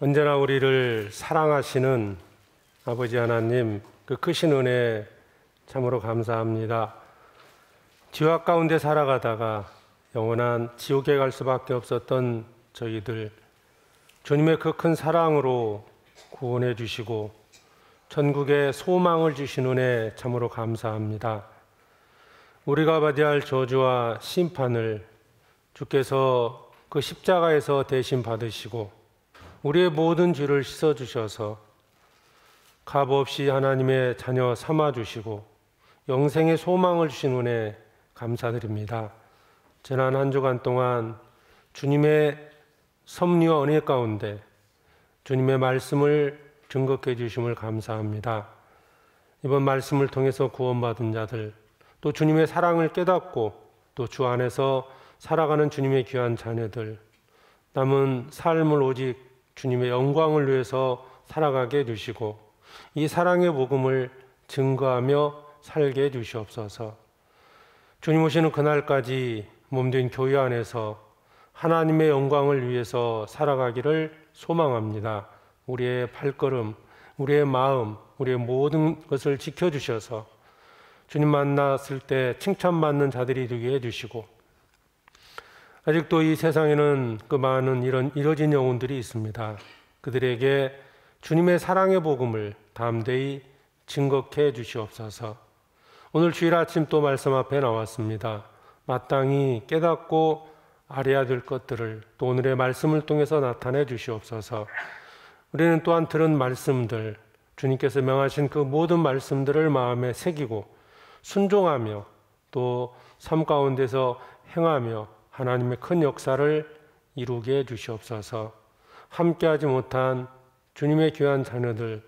언제나 우리를 사랑하시는 아버지 하나님, 그 크신 은혜 참으로 감사합니다. 죄악 가운데 살아가다가 영원한 지옥에 갈 수밖에 없었던 저희들, 주님의 그 큰 사랑으로 구원해 주시고 천국에 소망을 주신 은혜 참으로 감사합니다. 우리가 받아야 할 저주와 심판을 주께서 그 십자가에서 대신 받으시고 우리의 모든 죄를 씻어주셔서 값없이 하나님의 자녀 삼아주시고 영생의 소망을 주신 은혜 감사드립니다. 지난 한 주간 동안 주님의 섭리와 은혜 가운데 주님의 말씀을 증거해 주심을 감사합니다. 이번 말씀을 통해서 구원받은 자들, 또 주님의 사랑을 깨닫고 또 주 안에서 살아가는 주님의 귀한 자녀들, 남은 삶을 오직 주님의 영광을 위해서 살아가게 해주시고 이 사랑의 복음을 증거하며 살게 해주시옵소서. 주님 오시는 그날까지 몸된 교회 안에서 하나님의 영광을 위해서 살아가기를 소망합니다. 우리의 발걸음, 우리의 마음, 우리의 모든 것을 지켜주셔서 주님 만났을 때 칭찬받는 자들이 되게 해주시고, 아직도 이 세상에는 그 많은 이뤄진 영혼들이 있습니다. 그들에게 주님의 사랑의 복음을 담대히 증거해 주시옵소서. 오늘 주일 아침 또 말씀 앞에 나왔습니다. 마땅히 깨닫고 알아야 될 것들을 또 오늘의 말씀을 통해서 나타내 주시옵소서. 우리는 또한 들은 말씀들, 주님께서 명하신 그 모든 말씀들을 마음에 새기고 순종하며 또 삶 가운데서 행하며 하나님의 큰 역사를 이루게 해주시옵소서. 함께하지 못한 주님의 귀한 자녀들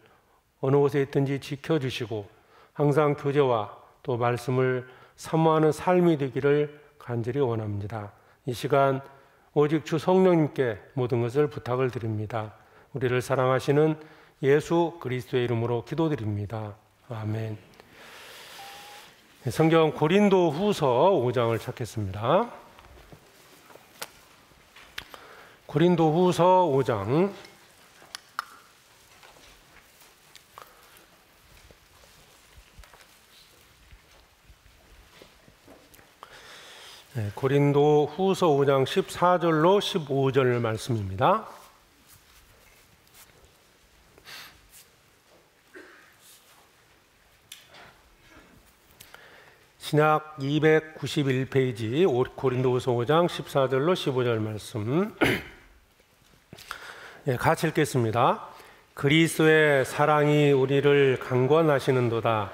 어느 곳에 있든지 지켜주시고 항상 교제와 또 말씀을 사모하는 삶이 되기를 간절히 원합니다. 이 시간 오직 주 성령님께 모든 것을 부탁을 드립니다. 우리를 사랑하시는 예수 그리스도의 이름으로 기도드립니다. 아멘. 성경 고린도 후서 5장을 찾겠습니다. 고린도 후서 5장 고린도 후서 5장 14절로 15절 말씀입니다. 신약 291페이지 고린도후서 5장 14절로 15절 말씀 같이 읽겠습니다. 그리스도의 사랑이 우리를 강권하시는도다.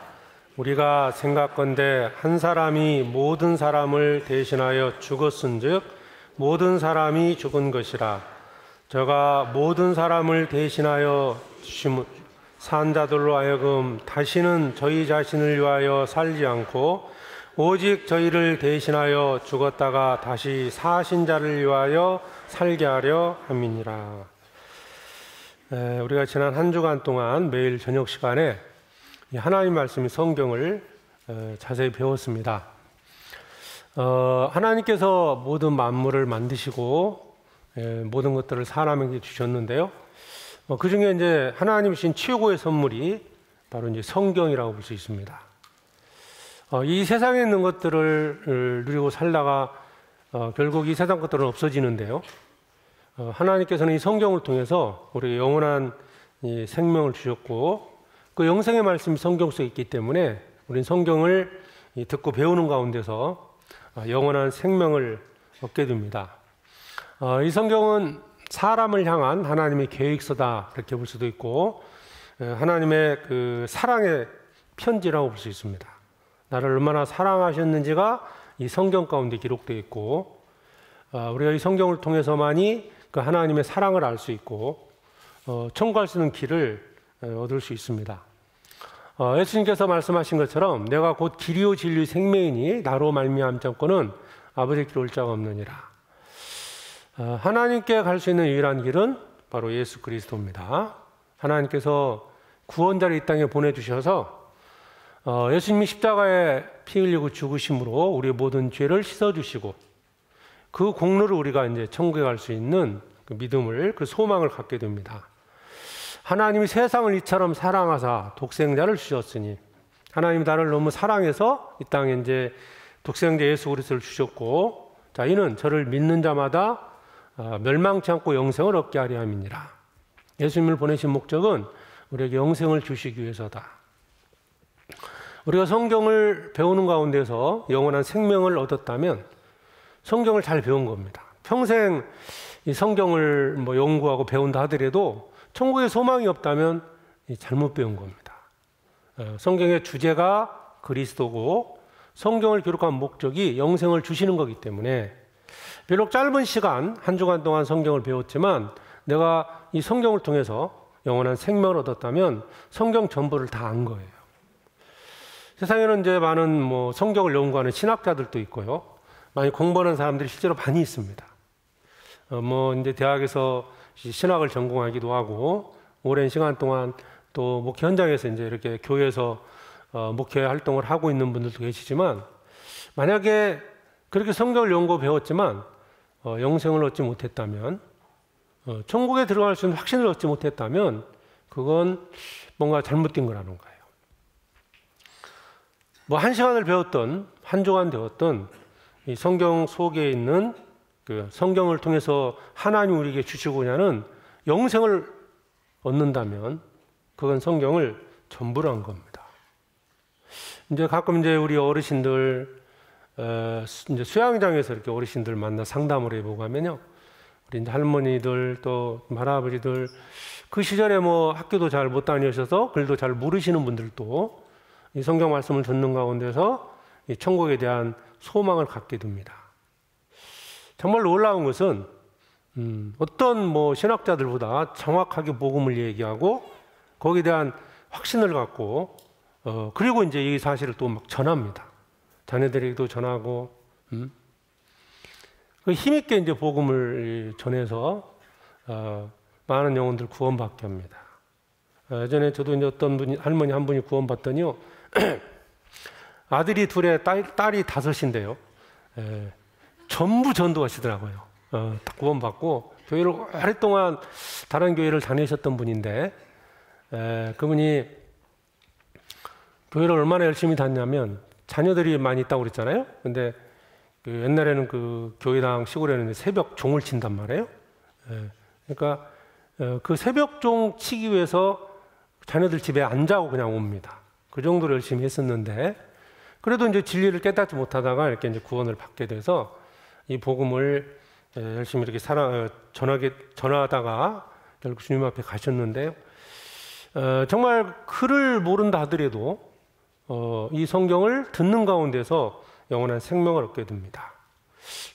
우리가 생각건대 한 사람이 모든 사람을 대신하여 죽었은즉 모든 사람이 죽은 것이라. 저가 모든 사람을 대신하여 산 자들로 하여금 다시는 저희 자신을 위하여 살지 않고 오직 저희를 대신하여 죽었다가 다시 사신 자를 위하여 살게 하려 함이니라. 우리가 지난 한 주간 동안 매일 저녁 시간에 하나님 말씀인 성경을 자세히 배웠습니다. 하나님께서 모든 만물을 만드시고 모든 것들을 사람에게 주셨는데요. 그 중에 이제 하나님 주신 최고의 선물이 바로 이제 성경이라고 볼 수 있습니다. 이 세상에 있는 것들을 누리고 살다가 결국 이 세상 것들은 없어지는데요. 하나님께서는 이 성경을 통해서 우리에게 영원한 이 생명을 주셨고 그 영생의 말씀이 성경 속에 있기 때문에 우리는 성경을 듣고 배우는 가운데서 영원한 생명을 얻게 됩니다. 이 성경은 사람을 향한 하나님의 계획서다 이렇게 볼 수도 있고 하나님의 그 사랑의 편지라고 볼 수 있습니다. 나를 얼마나 사랑하셨는지가 이 성경 가운데 기록되어 있고 우리가 이 성경을 통해서만이 그 하나님의 사랑을 알 수 있고 청구할 수 있는 길을 얻을 수 있습니다. 예수님께서 말씀하신 것처럼 내가 곧 길이요 진리 생명이니 나로 말미암지 않고는 아버지께 올 자가 없느니라. 하나님께 갈 수 있는 유일한 길은 바로 예수 그리스도입니다. 하나님께서 구원자를 이 땅에 보내주셔서 예수님이 십자가에 피 흘리고 죽으심으로 우리의 모든 죄를 씻어주시고 그 공로를 우리가 이제 천국에 갈 수 있는 그 믿음을, 그 소망을 갖게 됩니다. 하나님이 세상을 이처럼 사랑하사 독생자를 주셨으니, 하나님이 나를 너무 사랑해서 이 땅에 이제 독생자 예수 그리스도를 주셨고, 자, 이는 저를 믿는 자마다 멸망치 않고 영생을 얻게 하려 함이니라. 예수님을 보내신 목적은 우리에게 영생을 주시기 위해서다. 우리가 성경을 배우는 가운데서 영원한 생명을 얻었다면 성경을 잘 배운 겁니다. 평생 이 성경을 연구하고 배운다 하더라도 천국에 소망이 없다면 잘못 배운 겁니다. 성경의 주제가 그리스도고 성경을 기록한 목적이 영생을 주시는 거기 때문에, 비록 짧은 시간, 한 주간 동안 성경을 배웠지만 내가 이 성경을 통해서 영원한 생명을 얻었다면 성경 전부를 다 안 거예요. 세상에는 이제 많은 성경을 연구하는 신학자들도 있고요. 많이 공부하는 사람들이 실제로 많이 있습니다. 이제 대학에서 신학을 전공하기도 하고, 오랜 시간 동안 또 목회 현장에서 이제 이렇게 교회에서 목회 활동을 하고 있는 분들도 계시지만, 만약에 그렇게 성경을 연구 배웠지만 영생을 얻지 못했다면, 천국에 들어갈 수 있는 확신을 얻지 못했다면 그건 뭔가 잘못된 거라는 거예요. 한 시간을 배웠던, 한 주간 되었던 이 성경 속에 있는 그 성경을 통해서 하나님 우리에게 주시고자 하는 영생을 얻는다면 그건 성경을 전부로 한 겁니다. 이제 가끔 이제 우리 어르신들 이제 수양장에서 이렇게 어르신들 만나 상담을 해보고 하면요, 우리 이제 할머니들 또 할아버지들 그 시절에 학교도 잘 못 다니셔서 글도 잘 모르시는 분들도 이 성경 말씀을 듣는 가운데서 이 천국에 대한 소망을 갖게 됩니다. 정말 놀라운 것은 어떤 신학자들보다 정확하게 복음을 얘기하고 거기에 대한 확신을 갖고 그리고 이제 이 사실을 또 막 전합니다. 자녀들에게도 전하고 그 힘있게 이제 복음을 전해서 많은 영혼들 구원받게 합니다. 예전에 저도 이제 어떤 분이, 할머니 한 분이 구원받더니요, 아들이 둘에 딸이 5인데요, 전부 전도하시더라고요. 다 구원받고 교회를 오랫동안 다른 교회를 다니셨던 분인데, 그분이 교회를 얼마나 열심히 다녔냐면, 자녀들이 많이 있다고 그랬잖아요. 근데 그 옛날에는 그 교회당 시골에는 새벽 종을 친단 말이에요. 그러니까 그 새벽 종 치기 위해서 자녀들 집에 안 자고 그냥 옵니다. 그 정도로 열심히 했었는데, 그래도 이제 진리를 깨닫지 못하다가 이렇게 이제 구원을 받게 돼서 이 복음을 열심히 이렇게 전하다가 결국 주님 앞에 가셨는데요. 정말 글을 모른다 하더라도 이 성경을 듣는 가운데서 영원한 생명을 얻게 됩니다.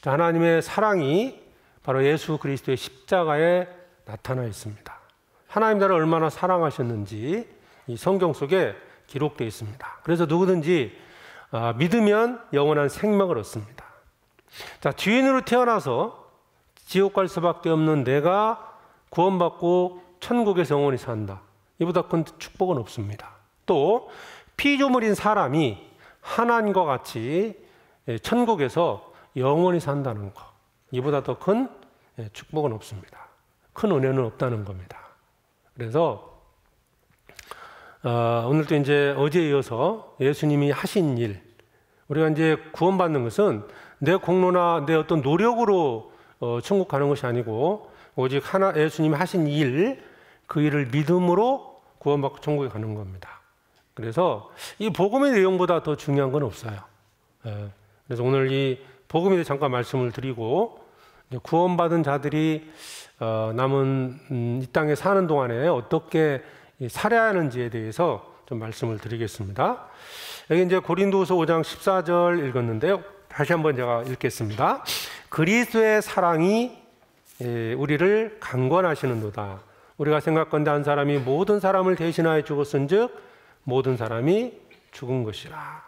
하나님의 사랑이 바로 예수 그리스도의 십자가에 나타나 있습니다. 하나님 나를 얼마나 사랑하셨는지 이 성경 속에 기록되어 있습니다. 그래서 누구든지 믿으면 영원한 생명을 얻습니다. 자, 죄인으로 태어나서 지옥 갈 수밖에 없는 내가 구원받고 천국에서 영원히 산다. 이보다 큰 축복은 없습니다. 또 피조물인 사람이 하나님과 같이 천국에서 영원히 산다는 것, 이보다 더 큰 축복은 없습니다. 큰 은혜는 없다는 겁니다. 그래서 오늘도 이제 어제에 이어서 예수님이 하신 일, 우리가 이제 구원받는 것은 내 공로나 내 어떤 노력으로 천국 가는 것이 아니고 오직 예수님이 하신 일, 그 일을 믿음으로 구원받고 천국에 가는 겁니다. 그래서 이 복음의 내용보다 더 중요한 건 없어요. 그래서 오늘 이 복음에 대해 잠깐 말씀을 드리고, 구원받은 자들이 남은 이 땅에 사는 동안에 어떻게 살아야 하는지에 대해서 좀 말씀을 드리겠습니다. 여기 이제 고린도서 5장 14절 읽었는데요. 다시 한번 제가 읽겠습니다. 그리스도의 사랑이 우리를 강권하시는도다. 우리가 생각건대 한 사람이 모든 사람을 대신하여 죽었은즉 모든 사람이 죽은 것이라.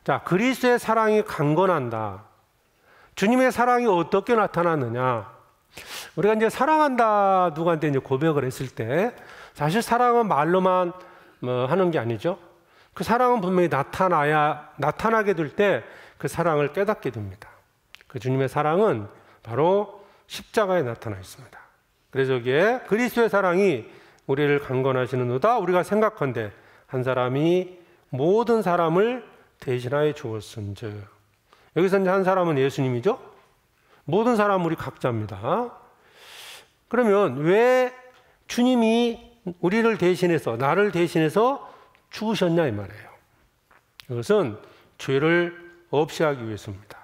자, 그리스도의 사랑이 강건한다. 주님의 사랑이 어떻게 나타났느냐? 우리가 이제 사랑한다 누구한테 이제 고백을 했을 때, 사실 사랑은 말로만 하는 게 아니죠. 그 사랑은 분명히 나타나게 될 때 그 사랑을 깨닫게 됩니다. 그 주님의 사랑은 바로 십자가에 나타나 있습니다. 그래서 여기에 그리스도의 사랑이 우리를 강건하시는도다. 우리가 생각한데 한 사람이 모든 사람을 대신하여 죽었은즉. 여기서 이제 한 사람은 예수님이죠. 모든 사람은 우리 각자입니다. 그러면 왜 주님이 우리를 대신해서, 나를 대신해서 죽으셨냐 이 말이에요. 이것은 죄를 없이 하기 위해서입니다.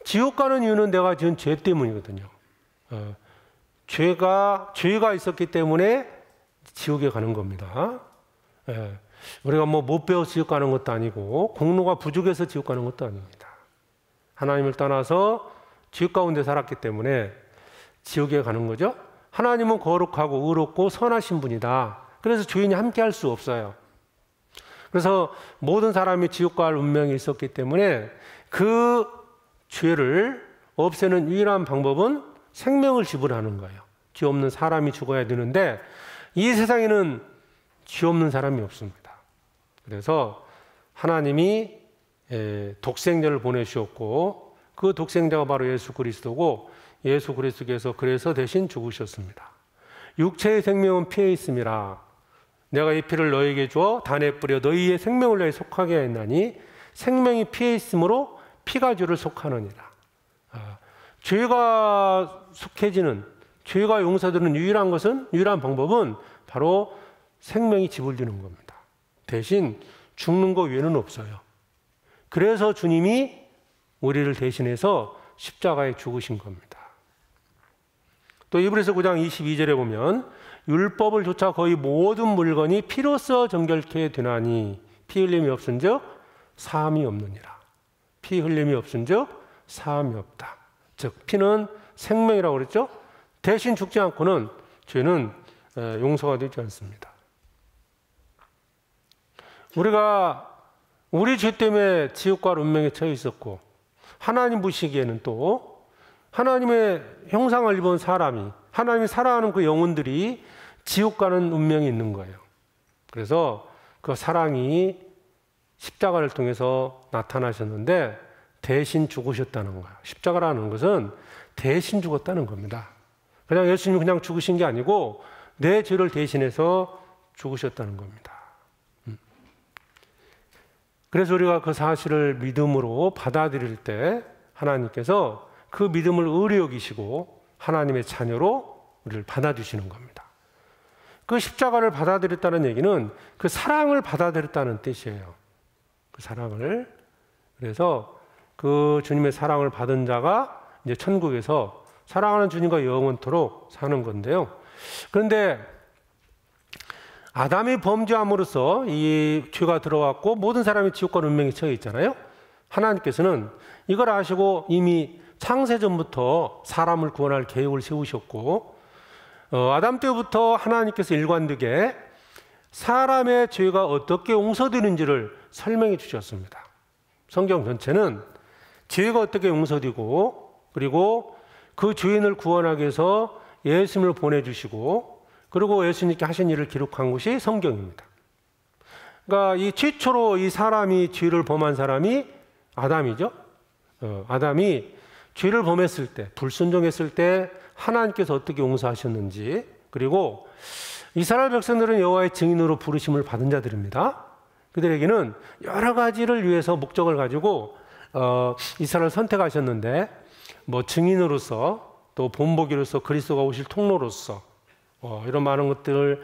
지옥 가는 이유는 내가 지은 죄 때문이거든요. 죄가 있었기 때문에 지옥에 가는 겁니다. 우리가 못 배워서 지옥 가는 것도 아니고 공로가 부족해서 지옥 가는 것도 아닙니다. 하나님을 떠나서 지옥 가운데 살았기 때문에 지옥에 가는 거죠. 하나님은 거룩하고 의롭고 선하신 분이다. 그래서 죄인이 함께 할 수 없어요. 그래서 모든 사람이 지옥 갈 운명이 있었기 때문에 그 죄를 없애는 유일한 방법은 생명을 지불하는 거예요. 죄 없는 사람이 죽어야 되는데 이 세상에는 죄 없는 사람이 없습니다. 그래서 하나님이 독생자를 보내주셨고 그 독생자가 바로 예수 그리스도고 예수 그리스도께서 그래서 대신 죽으셨습니다. 육체의 생명은 피해 있음이라 내가 이 피를 너에게 주어 단에 뿌려 너희의 생명을 너희 속하게 하였나니 생명이 피해 있으므로 피가 죄를 속하느니라. 죄가 속해지는, 죄가 용서되는 유일한 방법은 바로 생명이 지불되는 겁니다. 대신 죽는 것 외에는 없어요. 그래서 주님이 우리를 대신해서 십자가에 죽으신 겁니다. 또 이브리서 9장 22절에 보면 율법을 조차 거의 모든 물건이 피로써 정결케 되나니 피 흘림이 없은즉 사함이 없느니라. 피 흘림이 없은즉 사함이 없다. 즉 피는 생명이라고 그랬죠. 대신 죽지 않고는 죄는 용서가 되지 않습니다. 우리가 우리 죄 때문에 지옥 갈 운명에 처해 있었고 하나님 보시기에는 또 하나님의 형상을 입은 사람이 하나님이 사랑하는 그 영혼들이 지옥 가는 운명이 있는 거예요. 그래서 그 사랑이 십자가를 통해서 나타나셨는데 대신 죽으셨다는 거예요. 십자가라는 것은 대신 죽었다는 겁니다. 그냥 예수님이 그냥 죽으신 게 아니고 내 죄를 대신해서 죽으셨다는 겁니다. 그래서 우리가 그 사실을 믿음으로 받아들일 때 하나님께서 그 믿음을 의로 여기시고 하나님의 자녀로 우리를 받아주시는 겁니다. 그 십자가를 받아들였다는 얘기는 그 사랑을 받아들였다는 뜻이에요. 그 사랑을. 그래서 그 주님의 사랑을 받은 자가 이제 천국에서 사랑하는 주님과 영원토록 사는 건데요. 그런데 아담이 범죄함으로써 이 죄가 들어왔고 모든 사람이 지옥 갈 운명에 처해 있잖아요. 하나님께서는 이걸 아시고 이미 창세전부터 사람을 구원할 계획을 세우셨고 아담 때부터 하나님께서 일관되게 사람의 죄가 어떻게 용서되는지를 설명해 주셨습니다. 성경 전체는 죄가 어떻게 용서되고 그리고 그 죄인을 구원하기 위해서 예수님을 보내주시고 그리고 예수님께 하신 일을 기록한 것이 성경입니다. 그러니까 이 최초로 이 사람이 죄를 범한 사람이 아담이죠. 아담이 죄를 범했을 때, 불순종했을 때 하나님께서 어떻게 용서하셨는지 그리고 이스라엘 백성들은 여호와의 증인으로 부르심을 받은 자들입니다. 그들에게는 여러 가지를 위해서 목적을 가지고 이스라엘을 선택하셨는데 뭐 증인으로서 또 본보기로서 그리스도가 오실 통로로서 이런 많은 것들을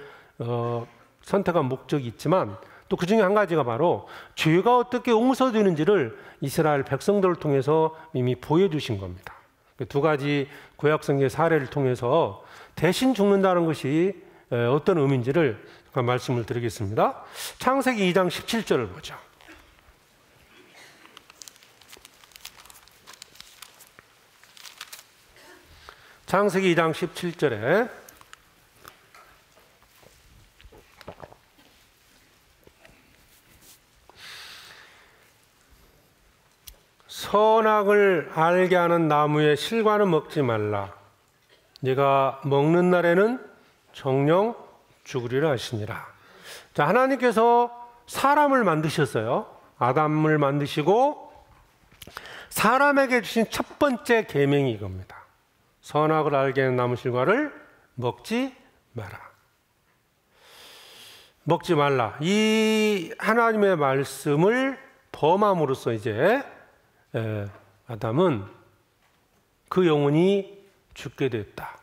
선택한 목적이 있지만 또 그 중에 한 가지가 바로 죄가 어떻게 용서되는지를 이스라엘 백성들을 통해서 이미 보여주신 겁니다. 두 가지 구약성경의 사례를 통해서 대신 죽는다는 것이 어떤 의미인지를 말씀을 드리겠습니다. 창세기 2장 17절을 보죠. 창세기 2장 17절에 선악을 알게 하는 나무의 실과는 먹지 말라. 네가 먹는 날에는 정령 죽으리라 하시니라. 자, 하나님께서 사람을 만드셨어요. 아담을 만드시고 사람에게 주신 첫 번째 계명이 이겁니다. 선악을 알게 하는 나무 실과를 먹지 마라. 먹지 말라. 이 하나님의 말씀을 범함으로써 이제 아담은 그 영혼이 죽게 됐다.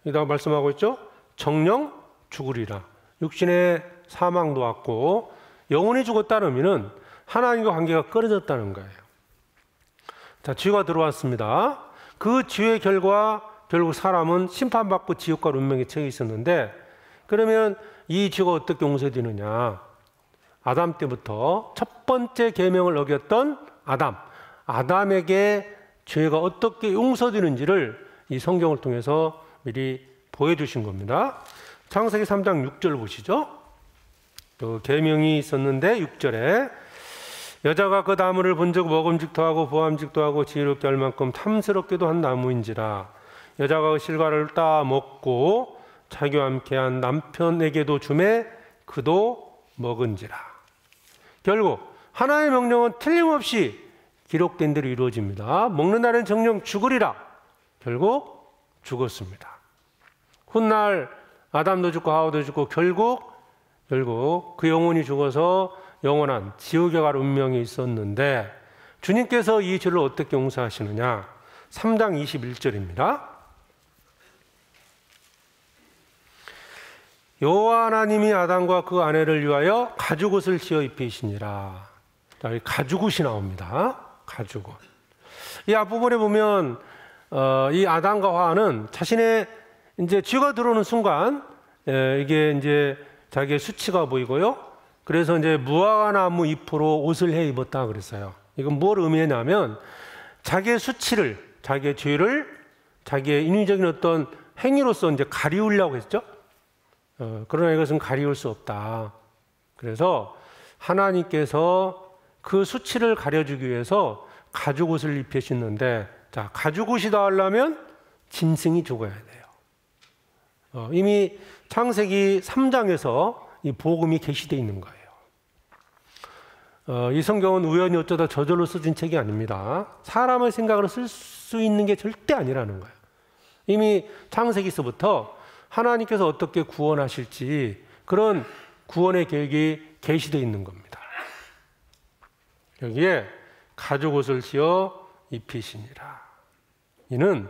이다가 말씀하고 있죠. 정령 죽으리라. 육신의 사망도 왔고 영혼이 죽었다는 의미는 하나님과 관계가 끊어졌다는 거예요. 자, 죄가 들어왔습니다. 그 죄의 결과 결국 사람은 심판받고 지옥과 운명에 처해 있었는데, 그러면 이 죄가 어떻게 용서되느냐? 아담 때부터 첫 번째 계명을 어겼던 아담에게 죄가 어떻게 용서되는지를 이 성경을 통해서 미리 보여주신 겁니다. 창세기 3장 6절 보시죠. 그 계명이 있었는데 6절에 여자가 그 나무를 본 적 먹음직도 하고 보암직도 하고 지혜롭게 할 만큼 탐스럽게도 한 나무인지라. 여자가 그 실과를 따 먹고 자기와 함께한 남편에게도 주매 그도 먹은지라. 결국 하나의 명령은 틀림없이 기록된 대로 이루어집니다. 먹는 날은 정령 죽으리라. 결국 죽었습니다. 훗날 아담도 죽고 하와도 죽고 결국 그 영혼이 죽어서 영원한 지옥에 갈 운명이 있었는데, 주님께서 이 죄를 어떻게 용서하시느냐? 3장 21절입니다. 여호와 하나님이 아담과 그 아내를 위하여 가죽옷을 지어 입히시니라. 자, 가죽옷이 나옵니다. 가죽옷. 이 앞부분에 보면 이 아담과 하와는 자신의 이제 죄가 들어오는 순간 이게 이제 자기의 수치가 보이고요. 그래서 이제 무화과나무 잎으로 옷을 해 입었다 그랬어요. 이건 뭘 의미하냐면 자기의 수치를, 자기의 죄를 자기의 인위적인 어떤 행위로서 이제 가리우려고 했죠. 그러나 이것은 가리울 수 없다. 그래서 하나님께서 그 수치를 가려주기 위해서 가죽옷을 입히셨는데, 자, 가죽옷이다 하려면 짐승이 죽어야 돼요. 이미 창세기 3장에서 이 복음이 계시되어 있는 거예요. 이 성경은 우연히 어쩌다 저절로 써진 책이 아닙니다. 사람의 생각으로 쓸 수 있는 게 절대 아니라는 거예요. 이미 창세기서부터 하나님께서 어떻게 구원하실지 그런 구원의 계획이 계시되어 있는 겁니다. 여기에 가죽옷을 지어 입히시니라. 이는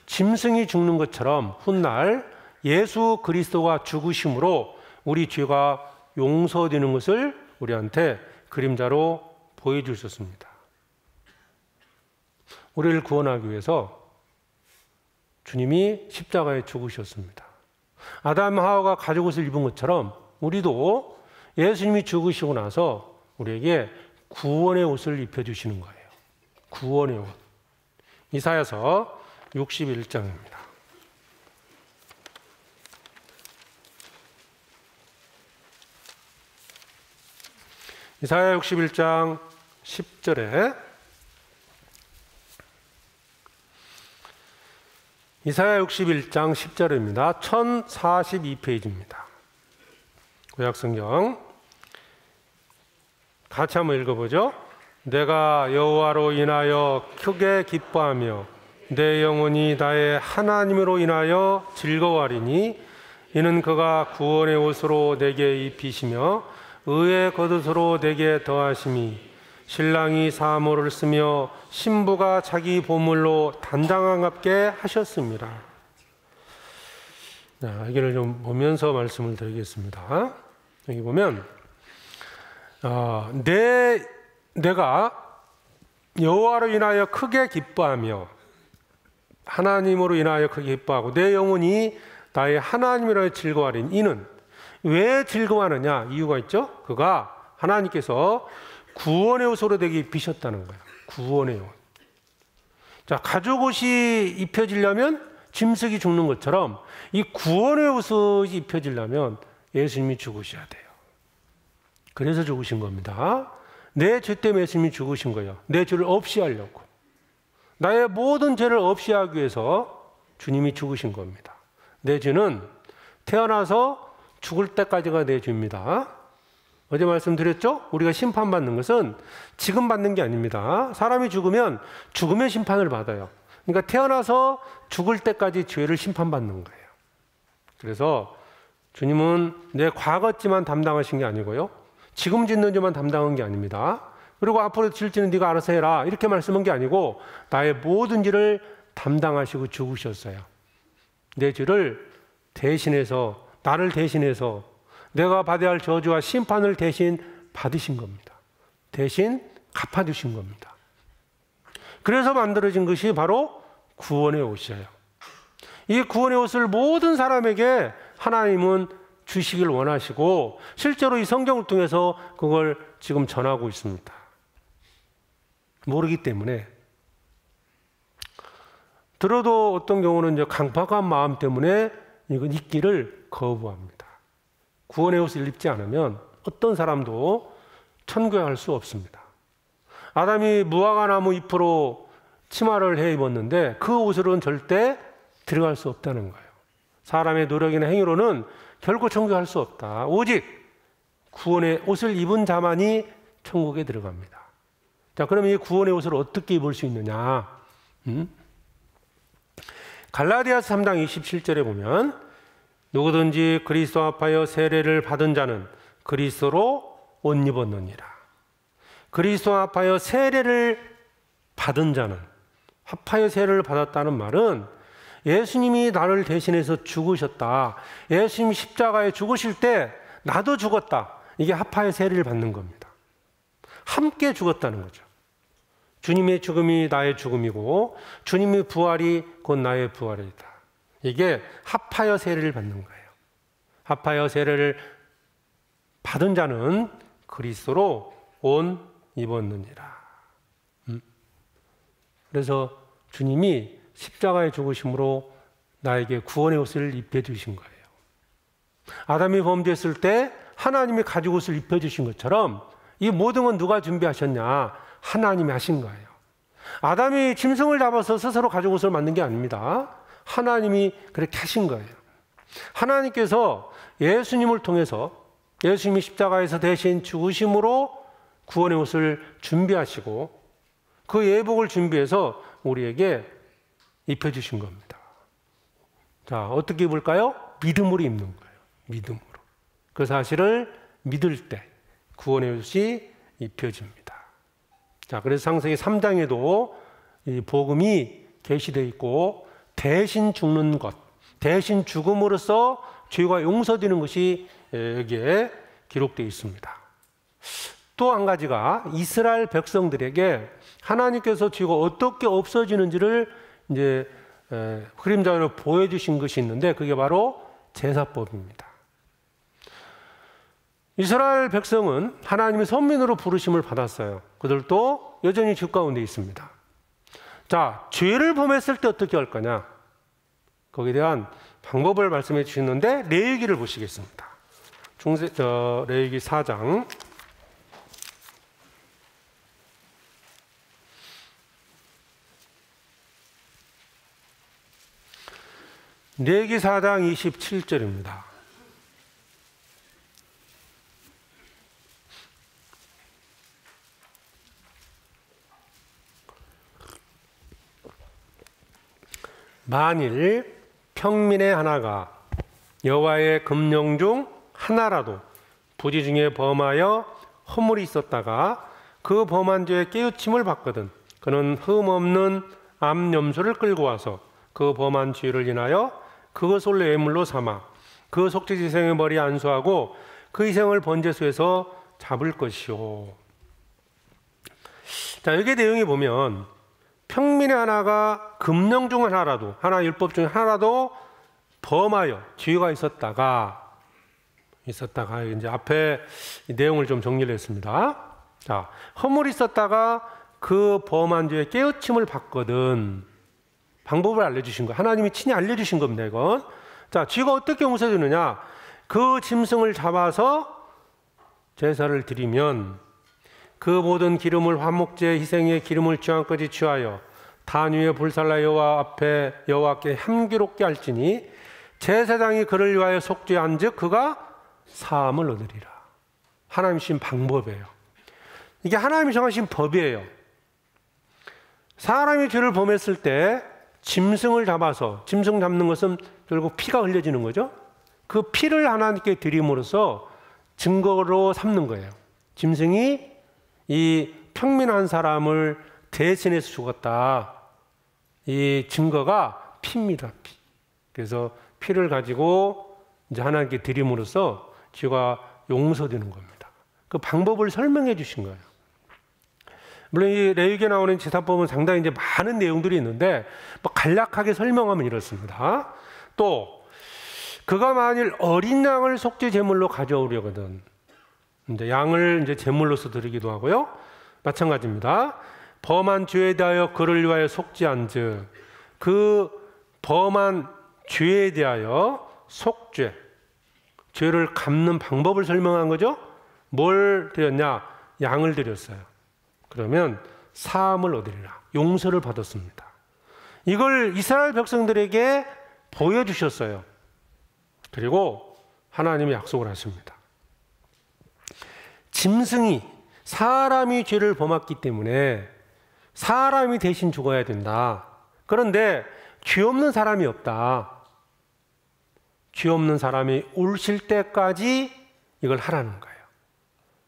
짐승이 죽는 것처럼 훗날 예수 그리스도가 죽으심으로 우리 죄가 용서되는 것을 우리한테 그림자로 보여주셨습니다. 우리를 구원하기 위해서 주님이 십자가에 죽으셨습니다. 아담 하와가 가죽옷을 입은 것처럼 우리도 예수님이 죽으시고 나서 우리에게 구원의 옷을 입혀주시는 거예요. 구원의 옷. 이사야서 61장입니다. 이사야 61장 10절에 이사야 61장 10절입니다. 1042페이지입니다. 구약성경 같이 한번 읽어보죠. 내가 여호와로 인하여 크게 기뻐하며 내 영혼이 나의 하나님으로 인하여 즐거워하리니 이는 그가 구원의 옷으로 내게 입히시며 의의 겉옷으로 내게 더하심이 신랑이 사모를 쓰며 신부가 자기 보물로 단장함갑게 하셨습니다. 자, 여기를 좀 보면서 말씀을 드리겠습니다. 여기 보면 내가 여호와로 인하여 크게 기뻐하며 하나님으로 인하여 크게 기뻐하고 내 영혼이 나의 하나님이라 즐거워하리니 이는 왜 즐거워하느냐? 이유가 있죠. 그가 하나님께서 구원의 옷으로 되게 입히셨다는 거예요. 구원의 옷. 자, 가죽옷이 입혀지려면 짐승이 죽는 것처럼 이 구원의 옷이 입혀지려면 예수님이 죽으셔야 돼요. 그래서 죽으신 겁니다. 내 죄 때문에 예수님이 죽으신 거예요. 내 죄를 없이 하려고. 나의 모든 죄를 없이 하기 위해서 주님이 죽으신 겁니다. 내 죄는 태어나서 죽을 때까지가 내 죄입니다. 어제 말씀드렸죠? 우리가 심판받는 것은 지금 받는 게 아닙니다. 사람이 죽으면 죽음의 심판을 받아요. 그러니까 태어나서 죽을 때까지 죄를 심판받는 거예요. 그래서 주님은 내 과거지만 담당하신 게 아니고요, 지금 짓는 죄만 담당한 게 아닙니다. 그리고 앞으로 질지는 네가 알아서 해라 이렇게 말씀한 게 아니고 나의 모든 죄를 담당하시고 죽으셨어요. 내 죄를 대신해서, 나를 대신해서 내가 받아야 할 저주와 심판을 대신 받으신 겁니다. 대신 갚아주신 겁니다. 그래서 만들어진 것이 바로 구원의 옷이에요. 이 구원의 옷을 모든 사람에게 하나님은 주시길 원하시고 실제로 이 성경을 통해서 그걸 지금 전하고 있습니다. 모르기 때문에, 들어도 어떤 경우는 이제 강팍한 마음 때문에 이건 입기를 거부합니다. 구원의 옷을 입지 않으면 어떤 사람도 천국에 갈 수 없습니다. 아담이 무화과나무 잎으로 치마를 해 입었는데 그 옷으로는 절대 들어갈 수 없다는 거예요. 사람의 노력이나 행위로는 결코 천국에 갈 수 없다. 오직 구원의 옷을 입은 자만이 천국에 들어갑니다. 자, 그럼 이 구원의 옷을 어떻게 입을 수 있느냐? 갈라디아서 3장 27절에 보면 누구든지 그리스도 합하여 세례를 받은 자는 그리스도로 옷 입었느니라. 그리스도 합하여 세례를 받은 자는, 합하여 세례를 받았다는 말은 예수님이 나를 대신해서 죽으셨다. 예수님이 십자가에 죽으실 때 나도 죽었다. 이게 합하여 세례를 받는 겁니다. 함께 죽었다는 거죠. 주님의 죽음이 나의 죽음이고 주님의 부활이 곧 나의 부활이다. 이게 합하여 세례를 받는 거예요. 합하여 세례를 받은 자는 그리스도로 옷 입었느니라. 그래서 주님이 십자가의 죽으심으로 나에게 구원의 옷을 입혀주신 거예요. 아담이 범죄했을 때 하나님이 가죽 옷을 입혀주신 것처럼 이 모든 건 누가 준비하셨냐? 하나님이 하신 거예요. 아담이 짐승을 잡아서 스스로 가죽 옷을 만든 게 아닙니다. 하나님이 그렇게 하신 거예요. 하나님께서 예수님을 통해서, 예수님이 십자가에서 대신 죽으심으로 구원의 옷을 준비하시고 그 예복을 준비해서 우리에게 입혀주신 겁니다. 자, 어떻게 입을까요? 믿음으로 입는 거예요. 믿음으로. 그 사실을 믿을 때 구원의 옷이 입혀집니다. 자, 그래서 창세기 3장에도 이 복음이 계시되어 있고 대신 죽는 것, 대신 죽음으로써 죄가 용서되는 것이 여기에 기록되어 있습니다. 또 한 가지가 이스라엘 백성들에게 하나님께서 죄가 어떻게 없어지는지를 이제 그림자로 보여주신 것이 있는데 그게 바로 제사법입니다. 이스라엘 백성은 하나님의 선민으로 부르심을 받았어요. 그들도 여전히 죄 가운데 있습니다. 자, 죄를 범했을 때 어떻게 할 거냐? 거기에 대한 방법을 말씀해 주시는데 레위기를 보시겠습니다. 레위기 4장 레위기 4장 27절입니다. 만일 평민의 하나가 여호와의 금령 중 하나라도 부지 중에 범하여 허물이 있었다가 그 범한 죄에 깨우침을 받거든 그는 흠없는 암염소를 끌고 와서 그 범한 죄를 인하여 그것을 예물로 삼아 그 속죄 희생의 머리에 안수하고 그 희생을 번제소에서 잡을 것이요. 자, 여기 내용이 보면 평민의 하나가 금령 중 하나라도, 하나 율법 중 하나라도 범하여 죄가 있었다가 이제 앞에 내용을 좀 정리를 했습니다. 자, 허물이 있었다가 그 범한 죄에 깨우침을 받거든. 방법을 알려주신 거예요. 하나님이 친히 알려주신 겁니다, 이건. 자, 죄가 어떻게 용서되느냐? 그 짐승을 잡아서 제사를 드리면 그 모든 기름을 화목제 희생의 기름을 주안까지 취하여 단 위에 불살라 여호와께 향기롭게 할지니 제사장이 그를 위하여 속죄한즉 그가 사함을 얻으리라. 하나님 주신 방법이에요. 이게 하나님이 정하신 법이에요. 사람이 죄를 범했을 때 짐승을 잡아서, 짐승 잡는 것은 결국 피가 흘려지는 거죠. 그 피를 하나님께 드림으로써 증거로 삼는 거예요. 짐승이 이 평민한 사람을 대신해서 죽었다. 이 증거가 피입니다. 피. 그래서 피를 가지고 이제 하나님께 드림으로써 죄가 용서되는 겁니다. 그 방법을 설명해 주신 거예요. 물론 이 레위기에 나오는 제사법은 상당히 이제 많은 내용들이 있는데 뭐 간략하게 설명하면 이렇습니다. 또 그가 만일 어린 양을 속죄 제물로 가져오려거든, 이제 양을 이제 제물로서 드리기도 하고요. 마찬가지입니다. 범한 죄에 대하여 그를 위하여 속죄한즉, 그 범한 죄에 대하여 속죄, 죄를 갚는 방법을 설명한 거죠. 뭘 드렸냐? 양을 드렸어요. 그러면 사함을 얻으리라, 용서를 받았습니다. 이걸 이스라엘 백성들에게 보여주셨어요. 그리고 하나님이 약속을 하십니다. 짐승이 사람이 죄를 범했기 때문에 사람이 대신 죽어야 된다. 그런데 죄 없는 사람이 없다. 죄 없는 사람이 오실 때까지 이걸 하라는 거예요.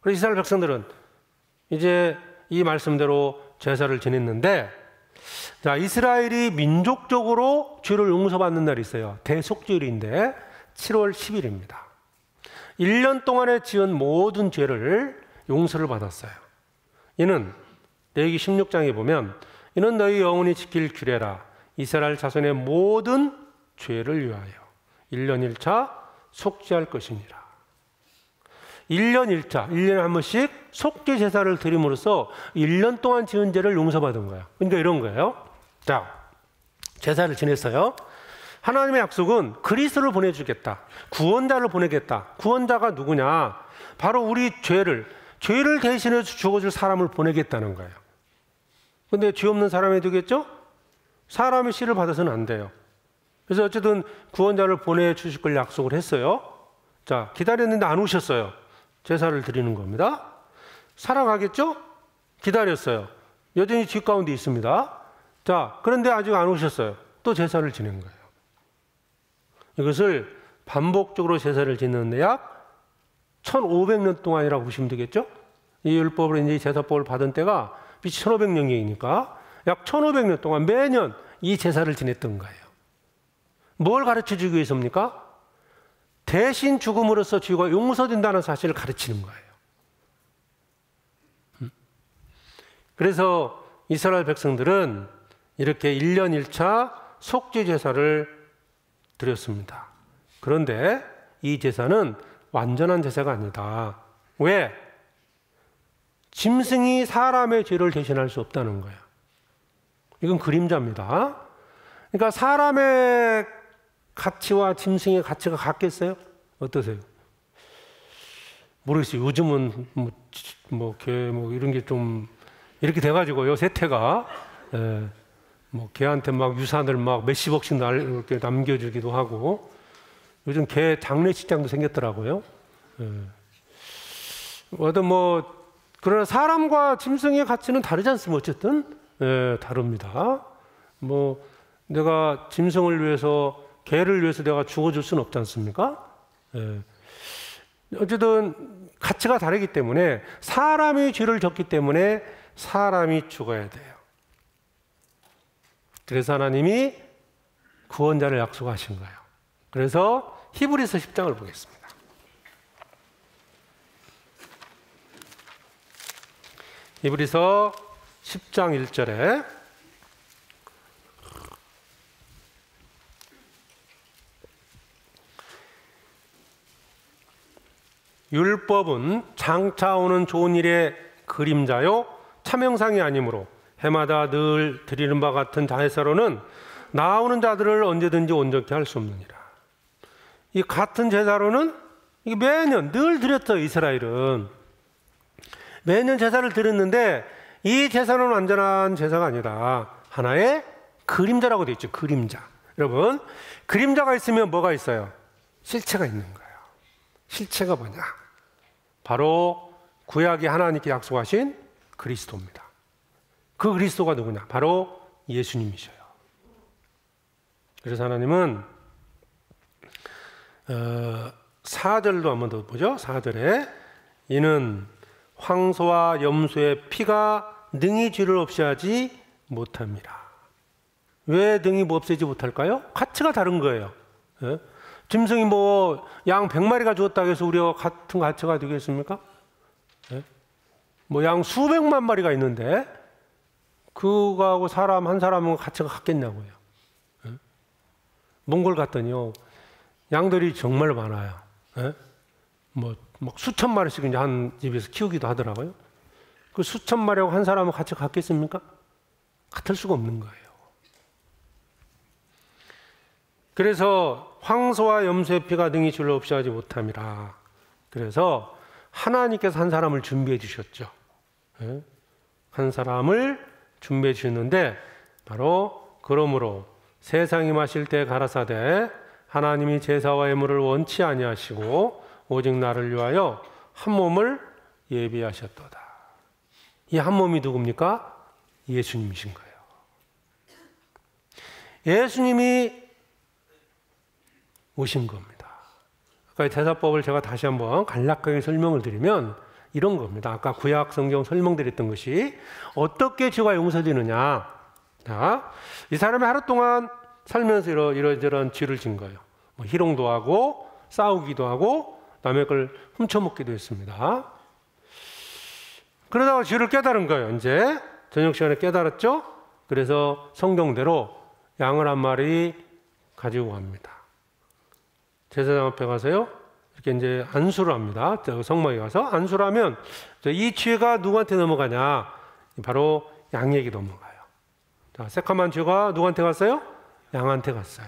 그래서 이스라엘 백성들은 이제 이 말씀대로 제사를 지냈는데, 자, 이스라엘이 민족적으로 죄를 용서받는 날이 있어요. 대속죄일인데 7월 10일입니다. 1년 동안에 지은 모든 죄를 용서를 받았어요. 이는 레위기 16장에 보면 이는 너희 영원히 지킬 규례라, 이스라엘 자손의 모든 죄를 위하여 1년 1차 속죄할 것이니라. 1년 1차, 1년에 한 번씩 속죄 제사를 드림으로써 1년 동안 지은 죄를 용서받은 거예요. 그러니까 이런 거예요. 자, 제사를 지냈어요. 하나님의 약속은 그리스도를 보내주겠다. 구원자를 보내겠다. 구원자가 누구냐? 바로 우리 죄를 대신해서 죽어줄 사람을 보내겠다는 거예요. 근데 죄 없는 사람이 되겠죠? 사람의 씨를 받아서는 안 돼요. 그래서 어쨌든 구원자를 보내주실 걸 약속을 했어요. 자, 기다렸는데 안 오셨어요. 제사를 드리는 겁니다. 살아가겠죠? 기다렸어요. 여전히 집 가운데 있습니다. 자, 그런데 아직 안 오셨어요. 또 제사를 지낸 거예요. 이것을 반복적으로 제사를 지내는데 약 1500년 동안이라고 보시면 되겠죠? 이 율법을, 이제 제사법을 받은 때가 1500년이니까 약 1500년 동안 매년 이 제사를 지냈던 거예요. 뭘 가르쳐 주기 위해서입니까? 대신 죽음으로써 죄가 용서된다는 사실을 가르치는 거예요. 그래서 이스라엘 백성들은 이렇게 1년 1차 속죄 제사를 드렸습니다. 그런데 이 제사는 완전한 제사가 아니다. 왜? 짐승이 사람의 죄를 대신할 수 없다는 거예요. 이건 그림자입니다. 그러니까 사람의 가치와 짐승의 가치가 같겠어요? 어떠세요? 모르겠어요. 요즘은 이런 게 좀 이렇게 돼가지고요. 세태가 개한테 막 유산을 막 몇십억씩 이렇게 남겨주기도 하고, 요즘 개 장례식장도 생겼더라고요. 그러나 사람과 짐승의 가치는 다르지 않습니까? 어쨌든 다릅니다. 내가 짐승을 위해서, 개를 위해서 내가 죽어줄 수는 없지 않습니까? 어쨌든 가치가 다르기 때문에, 사람이 죄를 졌기 때문에 사람이 죽어야 돼요. 그래서 하나님이 구원자를 약속하신 거예요. 그래서 히브리서 10장을 보겠습니다. 히브리서 10장 1절에 율법은 장차 오는 좋은 일의 그림자요 참형상이 아니므로 해마다 늘 드리는 바 같은 제사로는 나아오는 자들을 언제든지 온전케 할 수 없느니라. 이 같은 제사로는 이게 매년 늘 드렸죠. 이스라엘은 매년 제사를 드렸는데, 이 제사는 완전한 제사가 아니라 하나의 그림자라고 되어 있죠. 그림자. 여러분, 그림자가 있으면 뭐가 있어요? 실체가 있는 거예요. 실체가 뭐냐? 바로 구약의 하나님께 약속하신 그리스도입니다. 그 그리스도가 누구냐? 바로 예수님이셔요. 그래서 하나님은 4절도 한번 더 보죠. 4절에 이는 황소와 염소의 피가 능히 죄를 없이 하지 못합니다. 왜 능히 없애지 못할까요? 가치가 다른 거예요. 예? 짐승이 뭐 양 100마리가 죽었다고 해서 우리가 같은 가치가 되겠습니까? 예? 뭐 양 수백만 마리가 있는데 그거하고 사람 한 사람은 가치가 같겠냐고요. 예? 몽골 갔더니요, 양들이 정말 많아요. 예? 뭐 수천 마리씩 이제 한 집에서 키우기도 하더라고요. 그 수천 마리하고 한 사람은 가치가 같겠습니까? 같을 수가 없는 거예요. 그래서 황소와 염소의 피가 능히 죄를 없이 하지 못함이라. 그래서 하나님께서 한 사람을 준비해 주셨죠. 예? 한 사람을 준비해 주셨는데, 바로 그러므로 세상이 마실 때 가라사대 하나님이 제사와 예물을 원치 아니하시고 오직 나를 위하여 한 몸을 예비하셨도다. 이 한 몸이 누굽니까? 예수님이신 거예요. 예수님이 오신 겁니다. 아까 제사법을 제가 다시 한번 간략하게 설명을 드리면 이런 겁니다. 아까 구약 성경 설명드렸던 것이 어떻게 죄가 용서되느냐. 자, 이 사람이 하루 동안 살면서 이러저런 죄를 진 거예요. 뭐 희롱도 하고 싸우기도 하고 남의 걸 훔쳐먹기도 했습니다. 그러다가 죄를 깨달은 거예요. 이제 저녁 시간에 깨달았죠. 그래서 성경대로 양을 한 마리 가지고 갑니다. 제사장 앞에 가서요, 이렇게 이제 안수를 합니다. 성막에 가서 안수를 하면 이 죄가 누구한테 넘어가냐? 바로 양에게 넘어가요. 자, 새카만 죄가 누구한테 갔어요? 양한테 갔어요.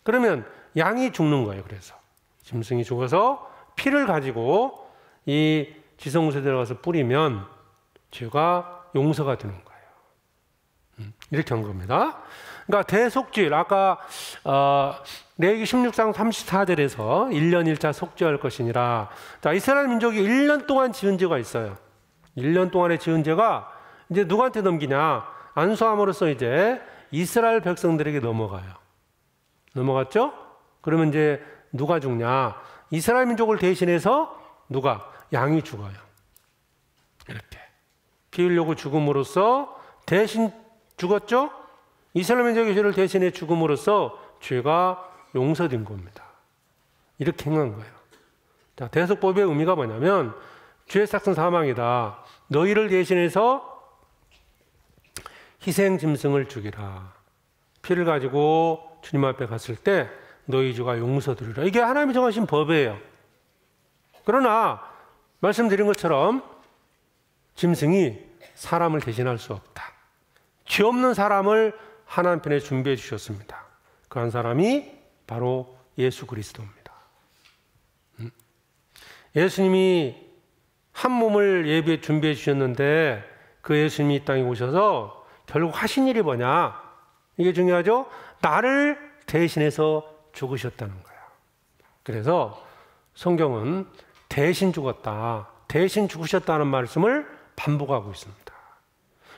그러면 양이 죽는 거예요. 그래서 짐승이 죽어서 피를 가지고 이 지성소에 들어가서 뿌리면 죄가 용서가 되는 거예요. 이렇게 한 겁니다. 그러니까 대속죄일, 아까 레위기 16장 34절에서 1년 1차 속죄할 것이니라. 자, 이스라엘 민족이 1년 동안 지은 죄가 있어요. 1년 동안에 지은 죄가 이제 누구한테 넘기냐? 안수함으로써 이제 이스라엘 백성들에게 넘어가요. 넘어갔죠? 그러면 이제 누가 죽냐? 이스라엘 민족을 대신해서 누가? 양이 죽어요. 이렇게 피 흘리고 죽음으로써 대신 죽었죠? 이스라엘 민족의 죄를 대신해 죽음으로써 죄가 용서된 겁니다. 이렇게 행한 거예요. 자, 대속법의 의미가 뭐냐면 죄의 삭은 사망이다. 너희를 대신해서 희생 짐승을 죽이라. 피를 가지고 주님 앞에 갔을 때 너희 죄가 용서되리라. 이게 하나님이 정하신 법이에요. 그러나 말씀드린 것처럼 짐승이 사람을 대신할 수 없다. 죄 없는 사람을 하나님 편에 준비해 주셨습니다. 그 한 사람이 바로 예수 그리스도입니다. 예수님이 한 몸을 예비해 준비해 주셨는데 그 예수님이 이 땅에 오셔서 결국 하신 일이 뭐냐? 이게 중요하죠? 나를 대신해서 죽으셨다는 거야. 그래서 성경은 대신 죽었다, 대신 죽으셨다는 말씀을 반복하고 있습니다.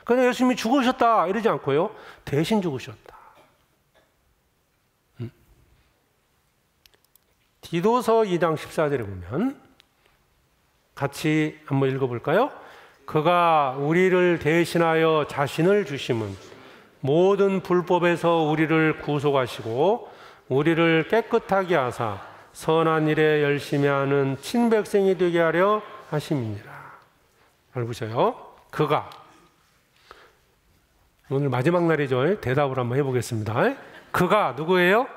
그냥 예수님이 죽으셨다 이러지 않고요, 대신 죽으셨다. 디도서 2장 14절에 보면 같이 한번 읽어볼까요? 그가 우리를 대신하여 자신을 주심은 모든 불법에서 우리를 구속하시고 우리를 깨끗하게 하사 선한 일에 열심히 하는 친백성이 되게 하려 하심이니라. 잘 보세요. 그가, 오늘 마지막 날이죠. 대답을 한번 해보겠습니다. 그가 누구예요?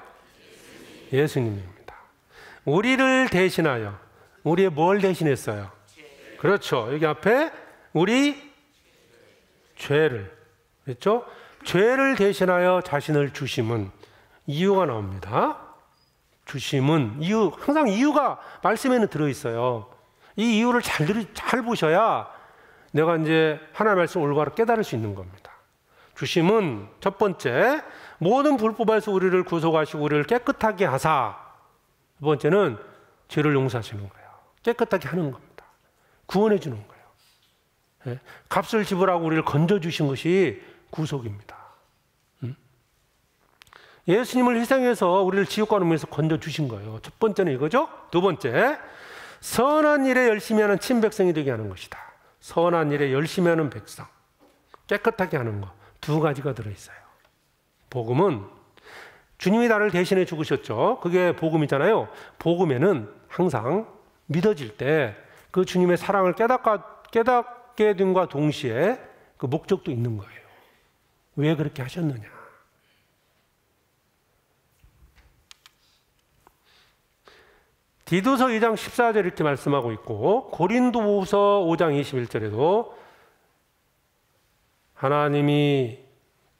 예수님입니다. 우리를 대신하여, 우리의 뭘 대신했어요? 그렇죠. 여기 앞에 우리 죄를, 그렇죠? 죄를 대신하여 자신을 주심은 이유가 나옵니다. 주심은 이유, 항상 이유가 말씀에는 들어있어요. 이 이유를 잘 보셔야 내가 이제 하나님의 말씀을 올바로 깨달을 수 있는 겁니다. 주심은 첫 번째, 모든 불법에서 우리를 구속하시고 우리를 깨끗하게 하사. 두 번째는 죄를 용서하시는 거예요. 깨끗하게 하는 겁니다. 구원해 주는 거예요. 예? 값을 지불하고 우리를 건져주신 것이 구속입니다. 예수님을 희생해서 우리를 지옥 가는 문에서 건져주신 거예요. 첫 번째는 이거죠. 두 번째, 선한 일에 열심히 하는 친백성이 되게 하는 것이다. 선한 일에 열심히 하는 백성, 깨끗하게 하는 것, 두 가지가 들어있어요. 복음은 주님이 나를 대신해 죽으셨죠. 그게 복음이잖아요. 복음에는 항상 믿어질 때 그 주님의 사랑을 깨닫게 됨과 동시에 그 목적도 있는 거예요. 왜 그렇게 하셨느냐. 디도서 2장 14절 이렇게 말씀하고 있고, 고린도후서 5장 21절에도 하나님이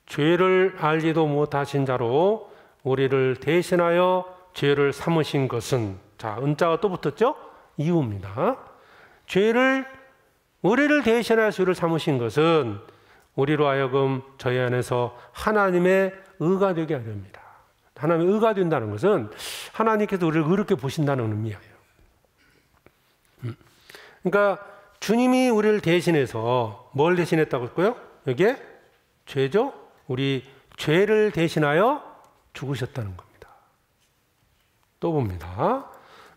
죄를 알지도 못하신 자로 우리를 대신하여 죄를 삼으신 것은, 자, 은자가 또 붙었죠? 이유입니다. 우리를 대신하여 죄를 삼으신 것은 우리로 하여금 저희 안에서 하나님의 의가 되게 하렵니다. 하나님의 의가 된다는 것은 하나님께서 우리를 의롭게 보신다는 의미예요. 그러니까 주님이 우리를 대신해서 뭘 대신했다고 했고요? 여기에 죄죠? 우리 죄를 대신하여 죽으셨다는 겁니다. 또 봅니다.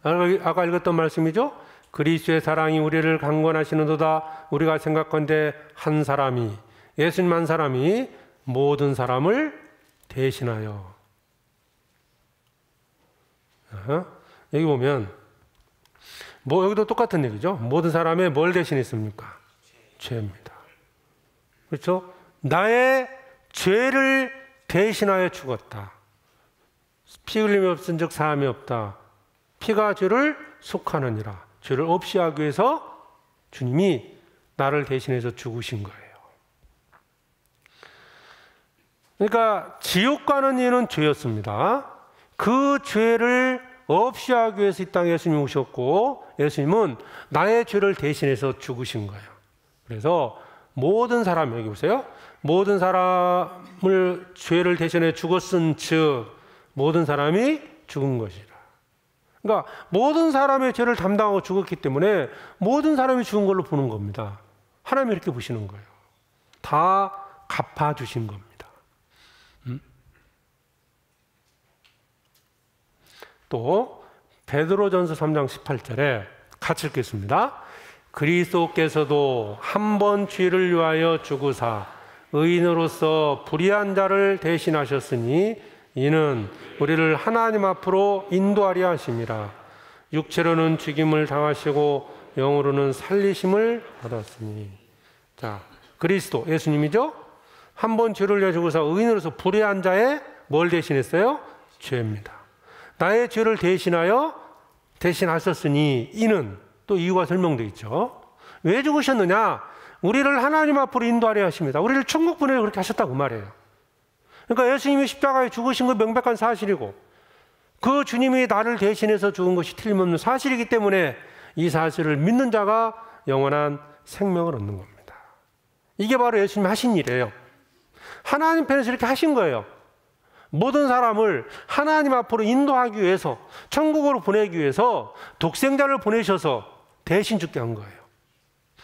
아까 읽었던 말씀이죠? 그리스도의 사랑이 우리를 강권하시는도다. 우리가 생각건대 한 사람이, 예수님 한 사람이 모든 사람을 대신하여. 여기 보면 여기도 똑같은 얘기죠. 모든 사람의 뭘 대신했습니까? 죄입니다. 그렇죠? 나의 죄를 대신하여 죽었다. 피 흘림이 없은즉 사함이 없다. 피가 죄를 속하느니라. 죄를 없이 하기 위해서 주님이 나를 대신해서 죽으신 거예요. 그러니까 지옥 가는 이유는 죄였습니다. 그 죄를 없이 하기 위해서 이 땅에 예수님이 오셨고, 예수님은 나의 죄를 대신해서 죽으신 거예요. 그래서 모든 사람, 여기 보세요. 모든 사람을 죄를 대신해 죽었은 즉 모든 사람이 죽은 것이라. 그러니까 모든 사람의 죄를 담당하고 죽었기 때문에 모든 사람이 죽은 걸로 보는 겁니다. 하나님이 이렇게 보시는 거예요. 다 갚아주신 겁니다. 또 베드로전서 3장 18절에 같이 읽겠습니다. 그리스도께서도 한 번 죄를 위하여 죽으사 의인으로서 불의한 자를 대신하셨으니 이는 우리를 하나님 앞으로 인도하려 하심이라. 육체로는 죽임을 당하시고 영으로는 살리심을 받았으니. 자, 그리스도 예수님이죠. 한 번 죄를 위하여 죽으사 의인으로서 불의한 자의 뭘 대신했어요? 죄입니다. 나의 죄를 대신하셨으니 이는 또 이유가 설명되어 있죠. 왜 죽으셨느냐? 우리를 하나님 앞으로 인도하려 하십니다. 우리를 천국 보내려 그렇게 하셨다고 말해요. 그러니까 예수님이 십자가에 죽으신 건 명백한 사실이고, 그 주님이 나를 대신해서 죽은 것이 틀림없는 사실이기 때문에 이 사실을 믿는 자가 영원한 생명을 얻는 겁니다. 이게 바로 예수님이 하신 일이에요. 하나님 편에서 이렇게 하신 거예요. 모든 사람을 하나님 앞으로 인도하기 위해서, 천국으로 보내기 위해서 독생자를 보내셔서 대신 죽게 한 거예요.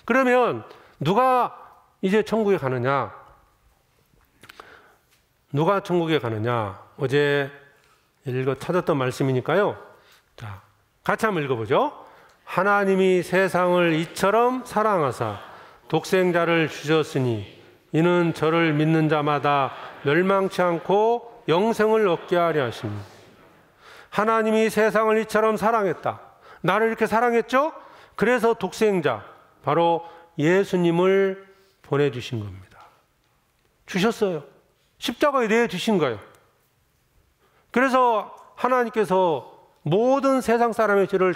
그러면 누가 이제 천국에 가느냐? 누가 천국에 가느냐? 어제 찾았던 말씀이니까요. 자, 같이 한번 읽어보죠. 하나님이 세상을 이처럼 사랑하사 독생자를 주셨으니 이는 저를 믿는 자마다 멸망치 않고 영생을 얻게 하려 하십니다. 하나님이 세상을 이처럼 사랑했다. 나를 이렇게 사랑했죠? 그래서 독생자, 바로 예수님을 보내주신 겁니다. 주셨어요. 십자가에 내주신 거예요. 그래서 하나님께서 모든 세상 사람의 죄를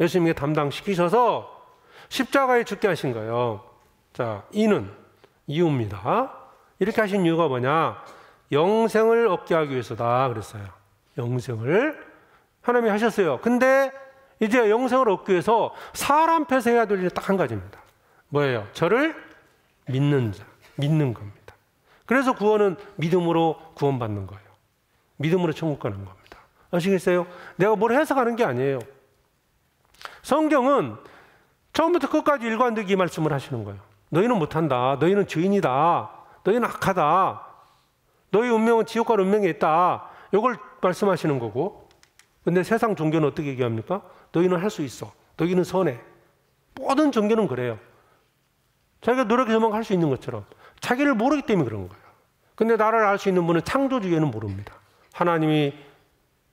예수님에게 담당시키셔서 십자가에 죽게 하신 거예요. 자, 이유입니다. 이렇게 하신 이유가 뭐냐? 영생을 얻게 하기 위해서다 그랬어요. 영생을 하나님이 하셨어요. 근데 이제 영생을 얻기 위해서 사람 앞에서 해야 될 일이 딱 한 가지입니다. 뭐예요? 저를 믿는 자, 믿는 겁니다. 그래서 구원은 믿음으로 구원받는 거예요. 믿음으로 천국 가는 겁니다. 아시겠어요? 내가 뭘 해서 가는 게 아니에요. 성경은 처음부터 끝까지 일관되게 이 말씀을 하시는 거예요. 너희는 못한다. 너희는 죄인이다. 너희는 악하다. 너희 운명은 지옥과 운명에 있다. 이걸 말씀하시는 거고. 근데 세상 종교는 어떻게 얘기합니까? 너희는 할 수 있어. 너희는 선해. 모든 종교는 그래요. 자기가 노력해서만 할 수 있는 것처럼. 자기를 모르기 때문에 그런 거예요. 근데 나를 알 수 있는 분은 창조주에는 모릅니다. 하나님이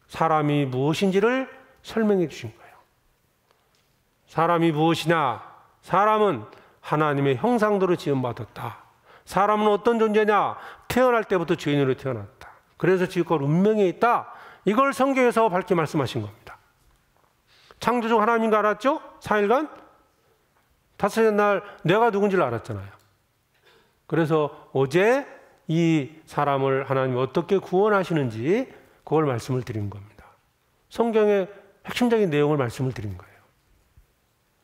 사람이 무엇인지를 설명해 주신 거예요. 사람이 무엇이냐? 사람은 하나님의 형상대로 지음받았다. 사람은 어떤 존재냐? 태어날 때부터 죄인으로 태어났다. 그래서 지옥과 운명에 있다. 이걸 성경에서 밝게 말씀하신 겁니다. 창조주 하나님인 거 알았죠? 4일간? 다섯째 날 내가 누군지를 알았잖아요. 그래서 어제 이 사람을 하나님이 어떻게 구원하시는지 그걸 말씀을 드린 겁니다. 성경의 핵심적인 내용을 말씀을 드린 거예요.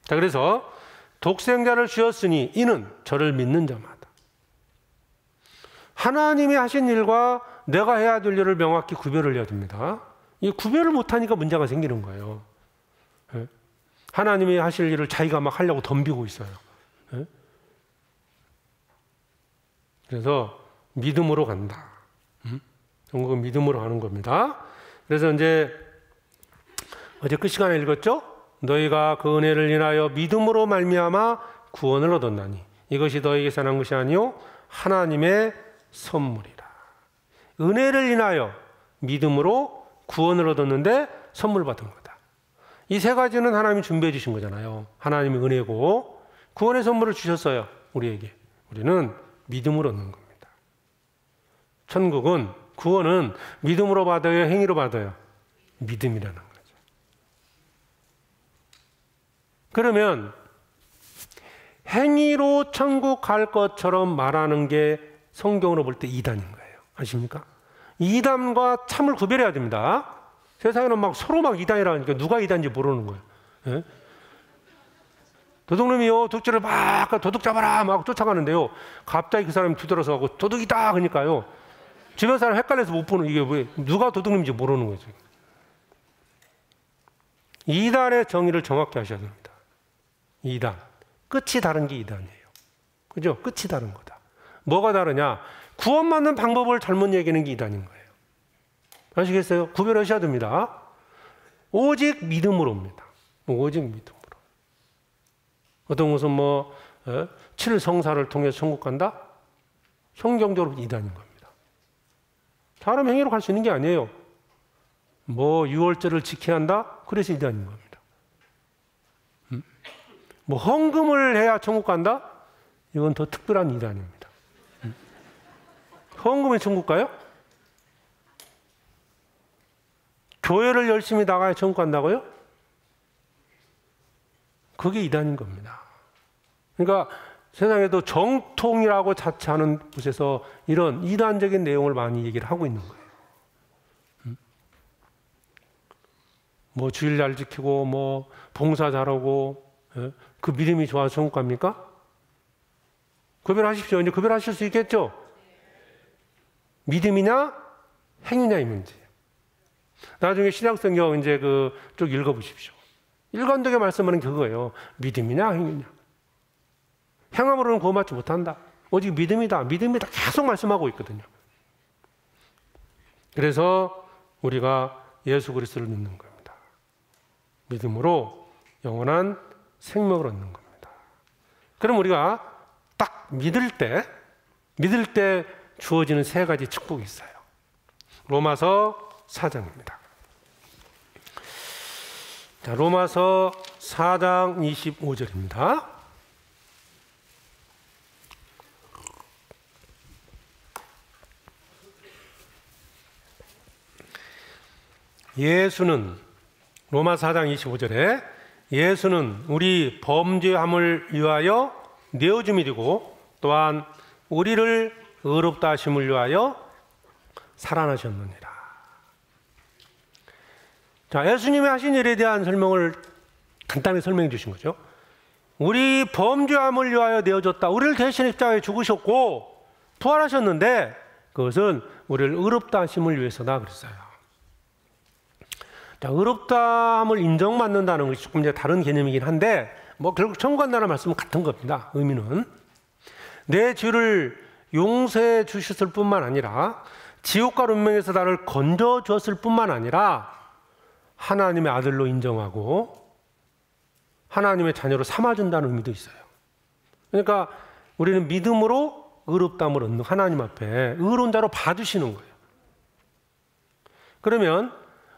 자, 그래서 독생자를 주었으니 이는 저를 믿는 자마다. 하나님이 하신 일과 내가 해야 될 일을 명확히 구별을 해야 됩니다. 이 구별을 못하니까 문제가 생기는 거예요. 하나님이 하실 일을 자기가 막 하려고 덤비고 있어요. 그래서 믿음으로 간다. 전국은 믿음으로 가는 겁니다. 그래서 이제 어제 그 시간에 읽었죠? 너희가 그 은혜를 인하여 믿음으로 말미암아 구원을 얻었나니 이것이 너희에게서 난 것이 아니요 하나님의 선물이라. 은혜를 인하여 믿음으로 구원을 얻었는데 선물 받은 거다. 이 세 가지는 하나님이 준비해 주신 거잖아요. 하나님의 은혜고 구원의 선물을 주셨어요. 우리에게. 우리는 믿음으로 얻는 겁니다. 천국은 구원은 믿음으로 받아요? 행위로 받아요? 믿음이라는 거죠. 그러면 행위로 천국 갈 것처럼 말하는 게 성경으로 볼 때 이단인 거예요. 아십니까? 이단과 참을 구별해야 됩니다. 세상에는 막 서로 막 이단이라니까 누가 이단인지 모르는 거예요. 예? 도둑놈이요, 도둑질을 막 도둑 잡아라 막 쫓아가는데요. 갑자기 그 사람이 뒤돌아서 도둑이다 그러니까요. 주변 사람 헷갈려서 못 보는 이게 왜 누가 도둑놈인지 모르는 거죠. 이단의 정의를 정확히 하셔야 됩니다. 이단. 끝이 다른 게 이단이에요. 그죠? 끝이 다른 거다. 뭐가 다르냐? 구원받는 방법을 잘못 얘기하는 게 이단인 거예요. 아시겠어요? 구별하셔야 됩니다. 오직 믿음으로입니다. 오직 믿음으로. 어떤 것은 뭐 7성사를 통해서 천국 간다? 성경적으로 이단인 겁니다. 사람 행위로 갈 수 있는 게 아니에요. 뭐 6월절을 지켜야 한다? 그래서 이단인 겁니다. 뭐 헌금을 해야 천국 간다? 이건 더 특별한 이단입니다. 헌금에 천국 가요? 교회를 열심히 나가야 천국 간다고요? 그게 이단인 겁니다. 그러니까 세상에도 정통이라고 자처하는 곳에서 이런 이단적인 내용을 많이 얘기를 하고 있는 거예요. 뭐 주일 잘 지키고 뭐 봉사 잘하고 그 믿음이 좋아서 천국 갑니까? 구별하십시오. 이제 구별하실 수 있겠죠? 믿음이냐 행위냐 이 문제. 나중에 신약성경 이제 쭉 읽어보십시오. 일관되게 말씀하는 그거예요. 믿음이냐 행위냐. 행함으로는 구원받지 못한다. 오직 믿음이다. 믿음이다. 계속 말씀하고 있거든요. 그래서 우리가 예수 그리스도를 믿는 겁니다. 믿음으로 영원한 생명을 얻는 겁니다. 그럼 우리가 딱 믿을 때 주어지는 세 가지 축복이 있어요. 로마서 4장입니다. 자, 로마서 4장 25절입니다. 예수는 로마 4장 25절에 예수는 우리 범죄함을 위하여 내어줌이고 또한 우리를 의롭다 하심을 위하여 살아나셨느니라. 자, 예수님이 하신 일에 대한 설명을 간단히 설명해 주신 거죠. 우리 범죄함을 위하여 내어졌다. 우리를 대신 십자가에 죽으셨고 부활하셨는데 그것은 우리를 의롭다 하심을 위해서다 그랬어요. 자, 의롭다함을 인정받는다는 것이 조금 이제 다른 개념이긴 한데 뭐 결국 천국 간다는 말씀은 같은 겁니다. 의미는 내 죄를 용서해 주셨을 뿐만 아니라 지옥과 운명에서 나를 건져주었을 뿐만 아니라 하나님의 아들로 인정하고 하나님의 자녀로 삼아준다는 의미도 있어요. 그러니까 우리는 믿음으로 의롭다함을 얻는 하나님 앞에 의로운 자로 봐주시는 거예요. 그러면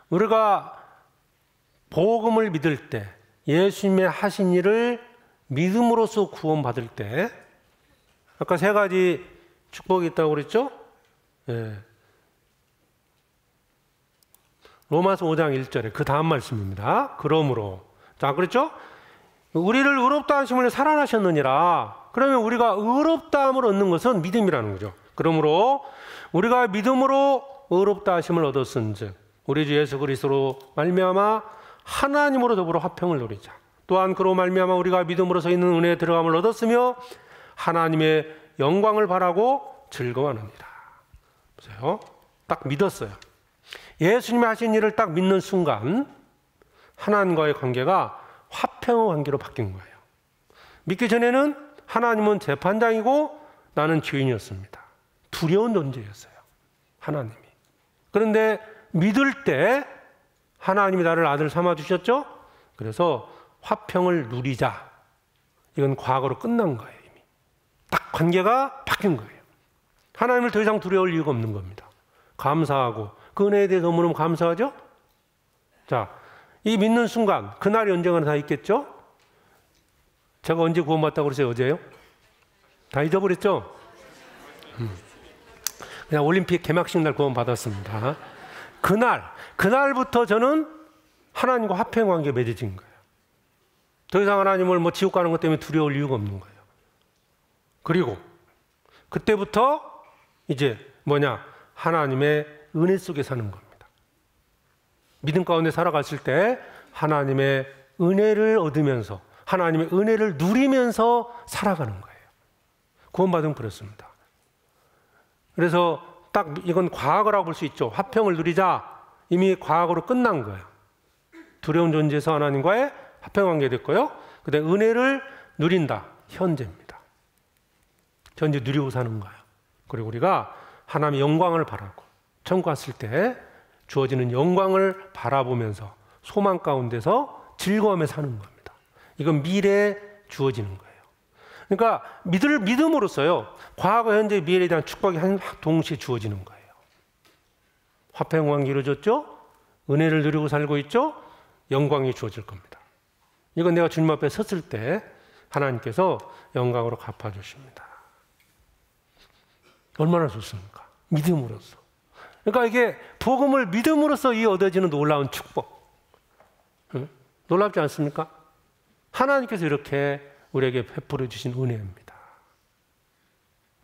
우리가 복음을 믿을 때, 예수님의 하신 일을 믿음으로써 구원받을 때, 아까 세 가지 축복이 있다고 그랬죠? 예. 로마서 5장 1절에 그 다음 말씀입니다. 그러므로. 자, 그랬죠? 우리를 의롭다 하심을 살아나셨느니라. 그러면 우리가 의롭다함을 얻는 것은 믿음이라는 거죠. 그러므로 우리가 믿음으로 의롭다 하심을 얻었은즉 우리 주 예수 그리스도로 말미암아 하나님으로 더불어 화평을 누리자. 또한 그로 말미암아 우리가 믿음으로 서 있는 은혜에 들어감을 얻었으며 하나님의 영광을 바라고 즐거워하느니라. 보세요. 딱 믿었어요. 예수님이 하신 일을 딱 믿는 순간 하나님과의 관계가 화평의 관계로 바뀐 거예요. 믿기 전에는 하나님은 재판장이고 나는 죄인이었습니다. 두려운 존재였어요. 하나님이. 그런데 믿을 때 하나님이 나를 아들 삼아 주셨죠? 그래서 화평을 누리자. 이건 과거로 끝난 거예요. 이미. 딱 관계가 바뀐 거예요. 하나님을 더 이상 두려울 이유가 없는 겁니다. 감사하고 그 은혜에 대해서 너무너무 감사하죠? 자, 이 믿는 순간 그날이 언젠가는 다 있겠죠? 제가 언제 구원받다고 그러세요? 어제요? 다 잊어버렸죠? 그냥 올림픽 개막식 날 구원받았습니다. 그날부터 저는 하나님과 화평 관계에 맺어진 거예요. 더 이상 하나님을 뭐 지옥 가는 것 때문에 두려울 이유가 없는 거예요. 그리고 그때부터 이제 하나님의 은혜 속에 사는 겁니다. 믿음 가운데 살아갔을 때 하나님의 은혜를 얻으면서 하나님의 은혜를 누리면서 살아가는 거예요. 구원받으면 그렇습니다. 그래서 딱 이건 과거라고 볼 수 있죠. 화평을 누리자. 이미 과거로 끝난 거예요. 두려운 존재에서 하나님과의 화평관계 됐고요. 그다음에 은혜를 누린다. 현재입니다. 현재 누리고 사는 거예요. 그리고 우리가 하나님의 영광을 바라고 천국 갔을 때 주어지는 영광을 바라보면서 소망 가운데서 즐거움에 사는 겁니다. 이건 미래에 주어지는 거예요. 그러니까 믿음으로써요. 과거, 현재, 미래에 대한 축복이 동시에 주어지는 거예요. 화평관계 이루어졌죠? 은혜를 누리고 살고 있죠? 영광이 주어질 겁니다. 이건 내가 주님 앞에 섰을 때 하나님께서 영광으로 갚아주십니다. 얼마나 좋습니까? 믿음으로써. 그러니까 이게 복음을 믿음으로써 이 얻어지는 놀라운 축복. 응? 놀랍지 않습니까? 하나님께서 이렇게 우리에게 베풀어 주신 은혜입니다.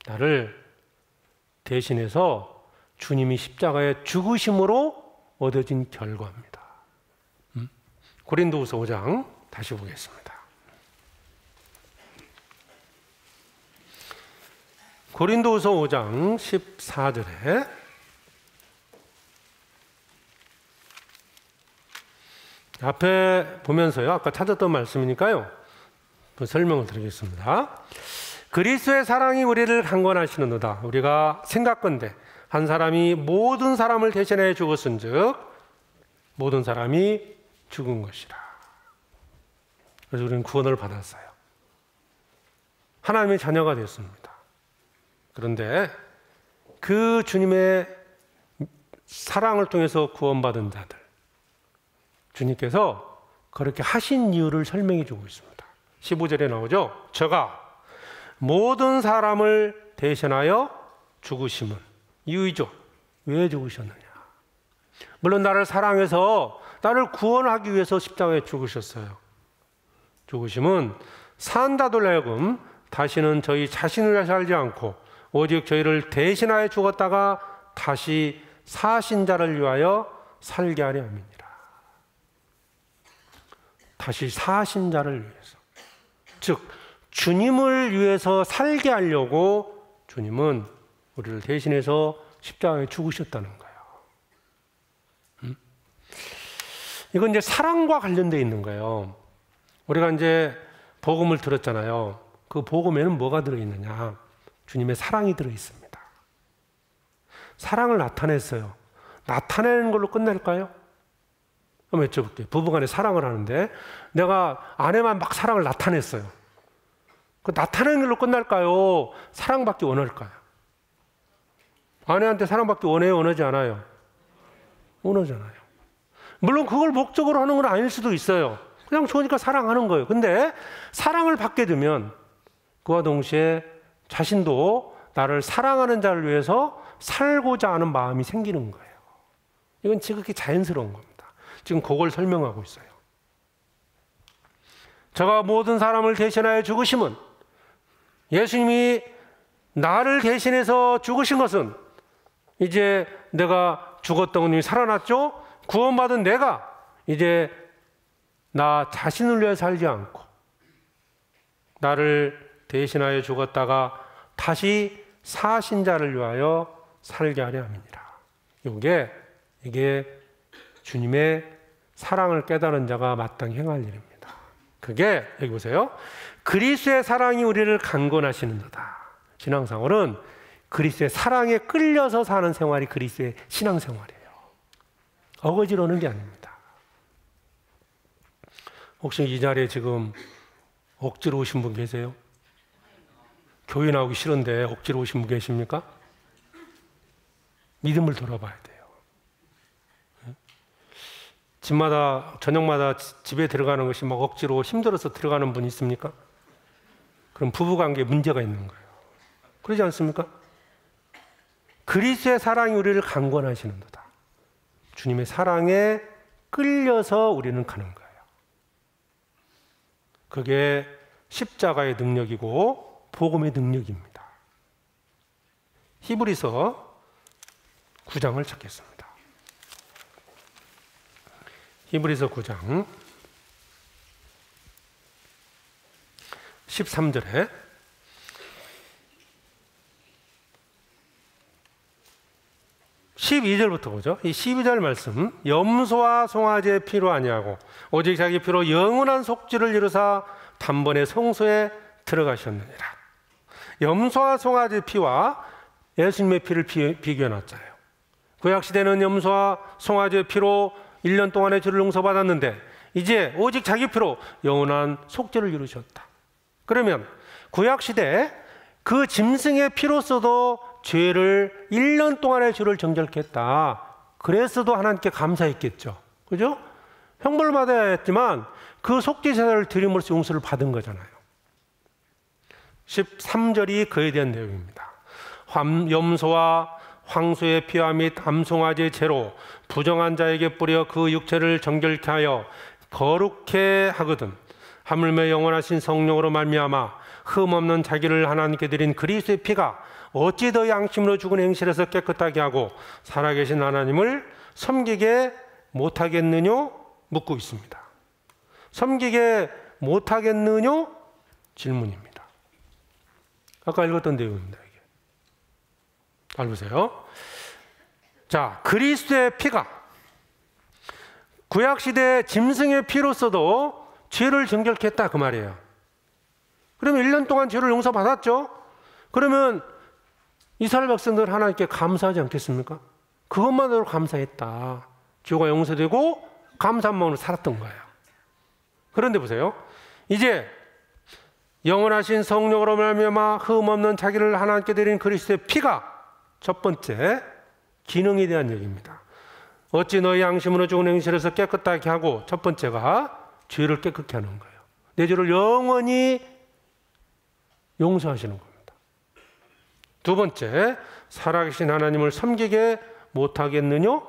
나를 대신해서 주님이 십자가에 죽으심으로 얻어진 결과입니다. 고린도후서 5장 다시 보겠습니다. 고린도후서 5장 14절에 앞에 보면서요. 아까 찾았던 말씀이니까요. 설명을 드리겠습니다. 그리스도의 사랑이 우리를 강권하시는도다. 우리가 생각건대 한 사람이 모든 사람을 대신해 죽었은즉 모든 사람이 죽은 것이라. 그래서 우리는 구원을 받았어요. 하나님의 자녀가 됐습니다. 그런데 그 주님의 사랑을 통해서 구원받은 자들, 주님께서 그렇게 하신 이유를 설명해 주고 있습니다. 15절에 나오죠. 저가 모든 사람을 대신하여 죽으심은 이유이죠. 왜 죽으셨느냐? 물론 나를 사랑해서 나를 구원하기 위해서 십자가에 죽으셨어요. 죽으심은 산자들 하여금 다시는 저희 자신을 살지 않고 오직 저희를 대신하여 죽었다가 다시 사신 자를 위하여 살게 하려 함이니라. 다시 사신 자를 위해서. 즉 주님을 위해서 살게 하려고 주님은 우리를 대신해서 십자가에 죽으셨다는 거예요. 이건 이제 사랑과 관련되어 있는 거예요. 우리가 이제 복음을 들었잖아요. 그 복음에는 뭐가 들어있느냐? 주님의 사랑이 들어있습니다. 사랑을 나타냈어요. 나타내는 걸로 끝날까요? 한번 여쭤볼게요. 부부간에 사랑을 하는데 내가 아내만 막 사랑을 나타냈어요. 그 나타내는 걸로 끝날까요? 사랑받기 원할까요? 아내한테 사랑받기 원해요? 원하지 않아요? 원하잖아요. 물론 그걸 목적으로 하는 건 아닐 수도 있어요. 그냥 좋으니까 사랑하는 거예요. 근데 사랑을 받게 되면 그와 동시에 자신도 나를 사랑하는 자를 위해서 살고자 하는 마음이 생기는 거예요. 이건 지극히 자연스러운 겁니다. 지금 그걸 설명하고 있어요. 저가 모든 사람을 대신하여 죽으심은, 예수님이 나를 대신해서 죽으신 것은 이제 내가 죽었던 분이 살아났죠? 구원받은 내가 이제 나 자신을 위해 살지 않고 나를 대신하여 죽었다가 다시 사신 자를 위하여 살게 하려 함이니라. 이게 주님의 사랑을 깨달은 자가 마땅히 행할 일입니다. 그게 여기 보세요. 그리스도의 사랑이 우리를 강권하시는도다. 신앙생활은 그리스도의 사랑에 끌려서 사는 생활이 그리스도의 신앙생활이에요. 어거지로는 게 아닙니다. 혹시 이 자리에 지금 억지로 오신 분 계세요? 교회 나오기 싫은데 억지로 오신 분 계십니까? 믿음을 돌아봐야 돼요. 집마다 저녁마다 집에 들어가는 것이 막 억지로 힘들어서 들어가는 분 있습니까? 그럼 부부관계에 문제가 있는 거예요. 그러지 않습니까? 그리스도의 사랑이 우리를 강권하시는도다. 주님의 사랑에 끌려서 우리는 가는 거예요. 그게 십자가의 능력이고 복음의 능력입니다. 히브리서 9장을 찾겠습니다. 히브리서 9장 13절에 (12절부터) 보죠. 이 12절 말씀, 염소와 송아지의 피로 아니하고 오직 자기 피로 영원한 속죄를 이루사 단번에 성소에 들어가셨느니라. 염소와 송아지의 피와 예수님의 피를 비교해 놨잖아요. 구약시대는 염소와 송아지의 피로 1년 동안의 죄를 용서받았는데 이제 오직 자기 피로 영원한 속죄를 이루셨다. 그러면 구약시대 그 짐승의 피로서도 죄를 1년 동안의 죄를 정결케 했다. 그랬어도 하나님께 감사했겠죠. 그죠? 형벌을 받아야 했지만 그 속죄제사를 드림으로써 용서를 받은 거잖아요. 13절이 그에 대한 내용입니다. 염소와 황소의 피와 및 암송아지의 죄로 부정한 자에게 뿌려 그 육체를 정결케 하여 거룩해 하거든 하물며 영원하신 성령으로 말미암아 흠없는 자기를 하나님께 드린 그리스도의 피가 어찌 더 양심으로 죽은 행실에서 깨끗하게 하고 살아계신 하나님을 섬기게 못하겠느뇨? 묻고 있습니다. 섬기게 못하겠느뇨? 질문입니다. 아까 읽었던 내용입니다. 이게. 잘 보세요. 자, 그리스도의 피가 구약시대 짐승의 피로서도 죄를 정결케 했다 그 말이에요. 그러면 1년 동안 죄를 용서받았죠? 그러면 이스라엘 백성들 하나님께 감사하지 않겠습니까? 그것만으로 감사했다. 죄가 용서되고 감사한 마음으로 살았던 거예요. 그런데 보세요. 이제 영원하신 성령으로 말미암아 흠없는 자기를 하나님께 드린 그리스도의 피가 첫 번째 기능에 대한 얘기입니다. 어찌 너희 양심으로 죽은 행실에서 깨끗하게 하고, 첫 번째가 죄를 깨끗게 하는 거예요. 내 죄를 영원히 용서하시는 겁니다. 두 번째, 살아계신 하나님을 섬기게 못하겠느냐?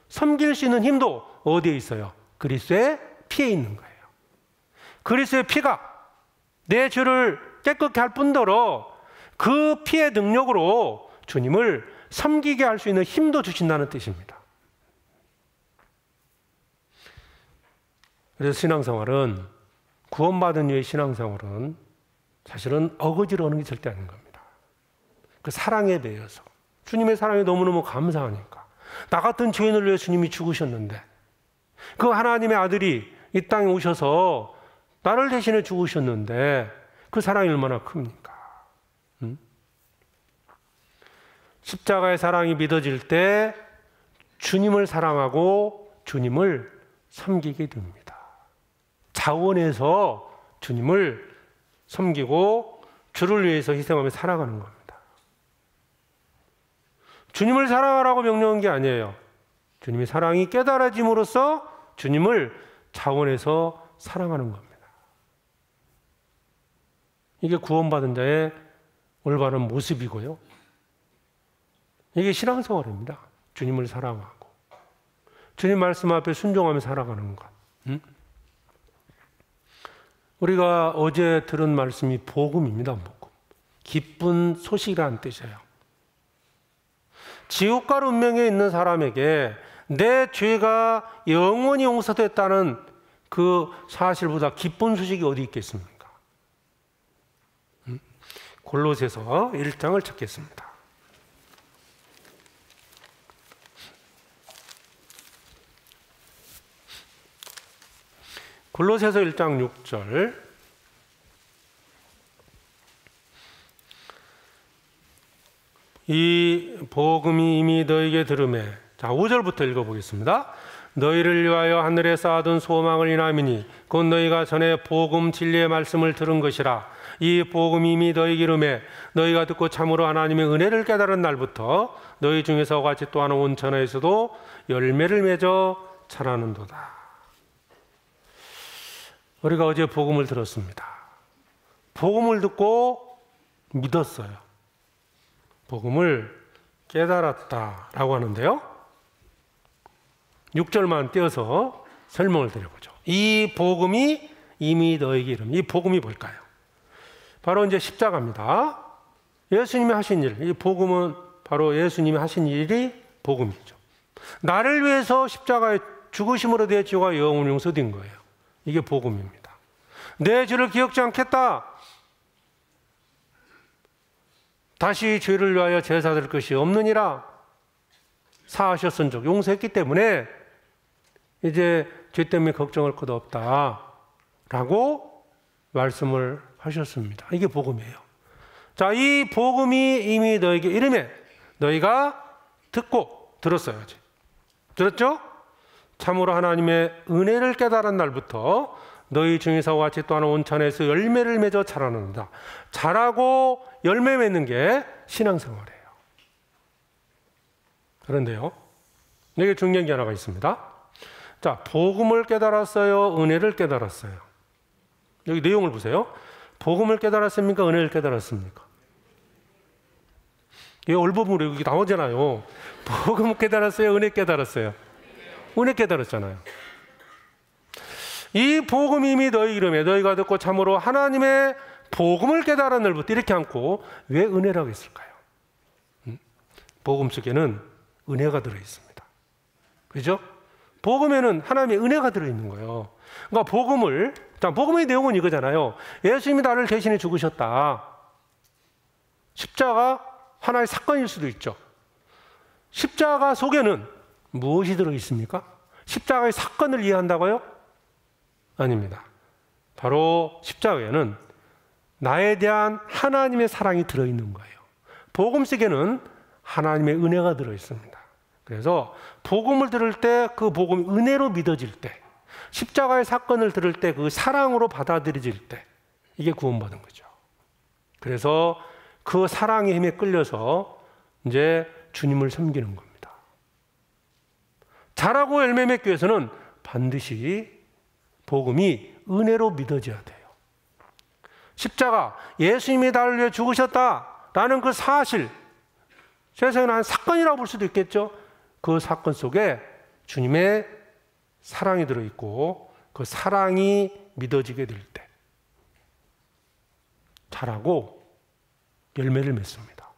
섬길 수 있는 힘도 어디에 있어요? 그리스도의 피에 있는 거예요. 그리스도의 피가 내 죄를 깨끗게 할 뿐더러 그 피의 능력으로 주님을 섬기게 할 수 있는 힘도 주신다는 뜻입니다. 그래서 신앙생활은, 구원받은 이후의 신앙생활은 사실은 어거지로 하는 게 절대 아닌 겁니다. 그 사랑에 대해서, 주님의 사랑에 너무너무 감사하니까, 나 같은 죄인을 위해 주님이 죽으셨는데, 그 하나님의 아들이 이 땅에 오셔서 나를 대신해 죽으셨는데 그 사랑이 얼마나 큽니까? 십자가의 사랑이 믿어질 때 주님을 사랑하고 주님을 섬기게 됩니다. 자원해서 주님을 섬기고 주를 위해서 희생하며 살아가는 겁니다. 주님을 사랑하라고 명령한 게 아니에요. 주님의 사랑이 깨달아짐으로써 주님을 자원해서 사랑하는 겁니다. 이게 구원받은 자의 올바른 모습이고요. 이게 신앙생활입니다. 주님을 사랑하고 주님 말씀 앞에 순종하며 살아가는 것. 우리가 어제 들은 말씀이 복음입니다. 복음. 기쁜 소식이라는 뜻이에요. 지옥과 운명에 있는 사람에게 내 죄가 영원히 용서됐다는 그 사실보다 기쁜 소식이 어디 있겠습니까? 골로새서 1장을 찾겠습니다. 골로새서 1장 6절. 이 복음이 이미 너에게 들음에, 자 5절부터 읽어보겠습니다. 너희를 위하여 하늘에 쌓아둔 소망을 인함이니 곧 너희가 전에 복음 진리의 말씀을 들은 것이라. 이 복음이 이미 너희 기름에 너희가 듣고 참으로 하나님의 은혜를 깨달은 날부터 너희 중에서 같이 또 하나 온천하에서도 열매를 맺어 자라는도다. 우리가 어제 복음을 들었습니다. 복음을 듣고 믿었어요. 복음을 깨달았다라고 하는데요. 6절만 떼어서 설명을 드려보죠. 이 복음이 이미 너에게 이름. 이 복음이 뭘까요? 바로 이제 십자가입니다. 예수님이 하신 일. 이 복음은 바로 예수님이 하신 일이 복음이죠. 나를 위해서 십자가에 죽으심으로 내 죄가 영원히 용서된 거예요. 이게 복음입니다. 내 죄를 기억지 않겠다. 다시 죄를 위하여 제사 드릴 것이 없느니라. 사하셨은 적 용서했기 때문에 이제 죄 때문에 걱정할 것 없다 라고 말씀을 하셨습니다. 이게 복음이에요. 자, 이 복음이 이미 너에게 이름에 너희가 듣고 들었어야지. 들었죠? 참으로 하나님의 은혜를 깨달은 날부터 너희 중에서 같이 또 하나 온천에서 열매를 맺어 자라는다. 자라고 열매 맺는 게 신앙생활이에요. 그런데요, 여기 중요한 게 하나가 있습니다. 자, 복음을 깨달았어요? 은혜를 깨달았어요? 여기 내용을 보세요. 복음을 깨달았습니까? 은혜를 깨달았습니까? 이게 얼버무려 여기 나오잖아요. 복음을 깨달았어요? 은혜 깨달았어요? 은혜 깨달았잖아요. 이 복음이 이미 너희 이름에 너희가 듣고 참으로 하나님의 복음을 깨달은 날부터 이렇게 않고 왜 은혜라고 했을까요? 복음 속에는 은혜가 들어있습니다. 그죠? 복음에는 하나님의 은혜가 들어있는 거예요. 그러니까 복음의 내용은 이거잖아요. 예수님이 나를 대신해 죽으셨다. 십자가 하나의 사건일 수도 있죠. 십자가 속에는 무엇이 들어있습니까? 십자가의 사건을 이해한다고요? 아닙니다. 바로 십자가에는 나에 대한 하나님의 사랑이 들어있는 거예요. 복음 속에는 하나님의 은혜가 들어있습니다. 그래서 복음을 들을 때 그 복음이 은혜로 믿어질 때, 십자가의 사건을 들을 때 그 사랑으로 받아들여질 때, 이게 구원받은 거죠. 그래서 그 사랑의 힘에 끌려서 이제 주님을 섬기는 겁니다. 자라고 열매 맺기 위해서는 반드시 복음이 은혜로 믿어져야 돼요. 십자가, 예수님이 나를 위해 죽으셨다라는 그 사실, 세상에는 한 사건이라고 볼 수도 있겠죠. 그 사건 속에 주님의 사랑이 들어있고 그 사랑이 믿어지게 될 때 자라고 열매를 맺습니다.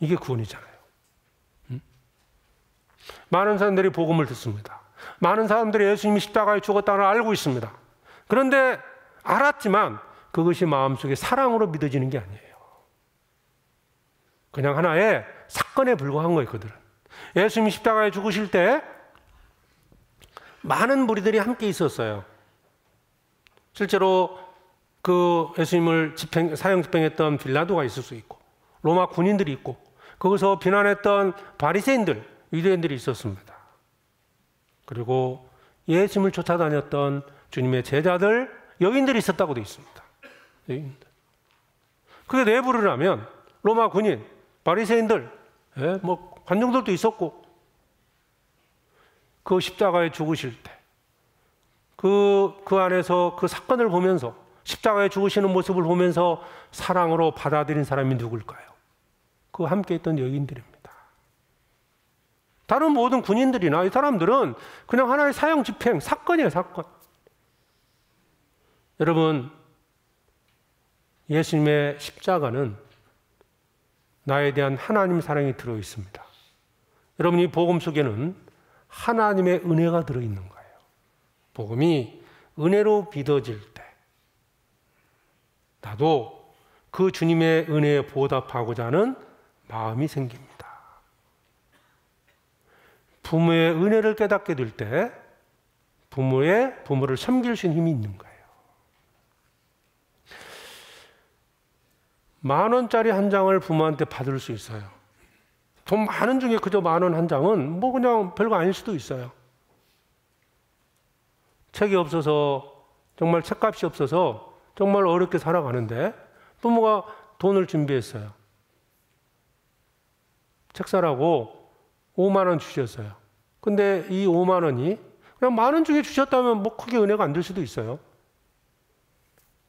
이게 구원이잖아요. 많은 사람들이 복음을 듣습니다. 많은 사람들이 예수님이 십자가에 죽었다는 걸 알고 있습니다. 그런데 알았지만 그것이 마음속에 사랑으로 믿어지는 게 아니에요. 그냥 하나의 사건에 불과한 거예요. 그들은 예수님이 십자가에 죽으실 때 많은 무리들이 함께 있었어요. 실제로 그 예수님을 사형 집행했던 빌라도가 있을 수 있고 로마 군인들이 있고, 거기서 비난했던 바리새인들, 유대인들이 있었습니다. 그리고 예수님을 쫓아다녔던 주님의 제자들, 여인들이 있었다고 되어 있습니다. 여인들. 그게 내부를 하면 로마 군인, 바리새인들, 관중들도 있었고, 그 십자가에 죽으실 때, 그 안에서 그 사건을 보면서, 십자가에 죽으시는 모습을 보면서 사랑으로 받아들인 사람이 누굴까요? 그 함께 있던 여인들입니다. 다른 모든 군인들이나 이 사람들은 그냥 하나의 사형 집행, 사건이에요, 사건. 여러분, 예수님의 십자가는 나에 대한 하나님 사랑이 들어있습니다. 여러분, 이 복음 속에는 하나님의 은혜가 들어있는 거예요. 복음이 은혜로 믿어질 때 나도 그 주님의 은혜에 보답하고자 하는 마음이 생깁니다. 부모의 은혜를 깨닫게 될 때 부모를 섬길 수 있는 힘이 있는 거예요. 10,000원짜리 한 장을 부모한테 받을 수 있어요. 돈 많은 중에 그저 10,000원 한 장은 그냥 별거 아닐 수도 있어요. 책이 없어서, 정말 책값이 없어서 정말 어렵게 살아가는데 부모가 돈을 준비했어요. 책 사라고 50,000원 주셨어요. 근데 이 50,000원이 그냥 10,000원 중에 주셨다면 크게 은혜가 안 될 수도 있어요.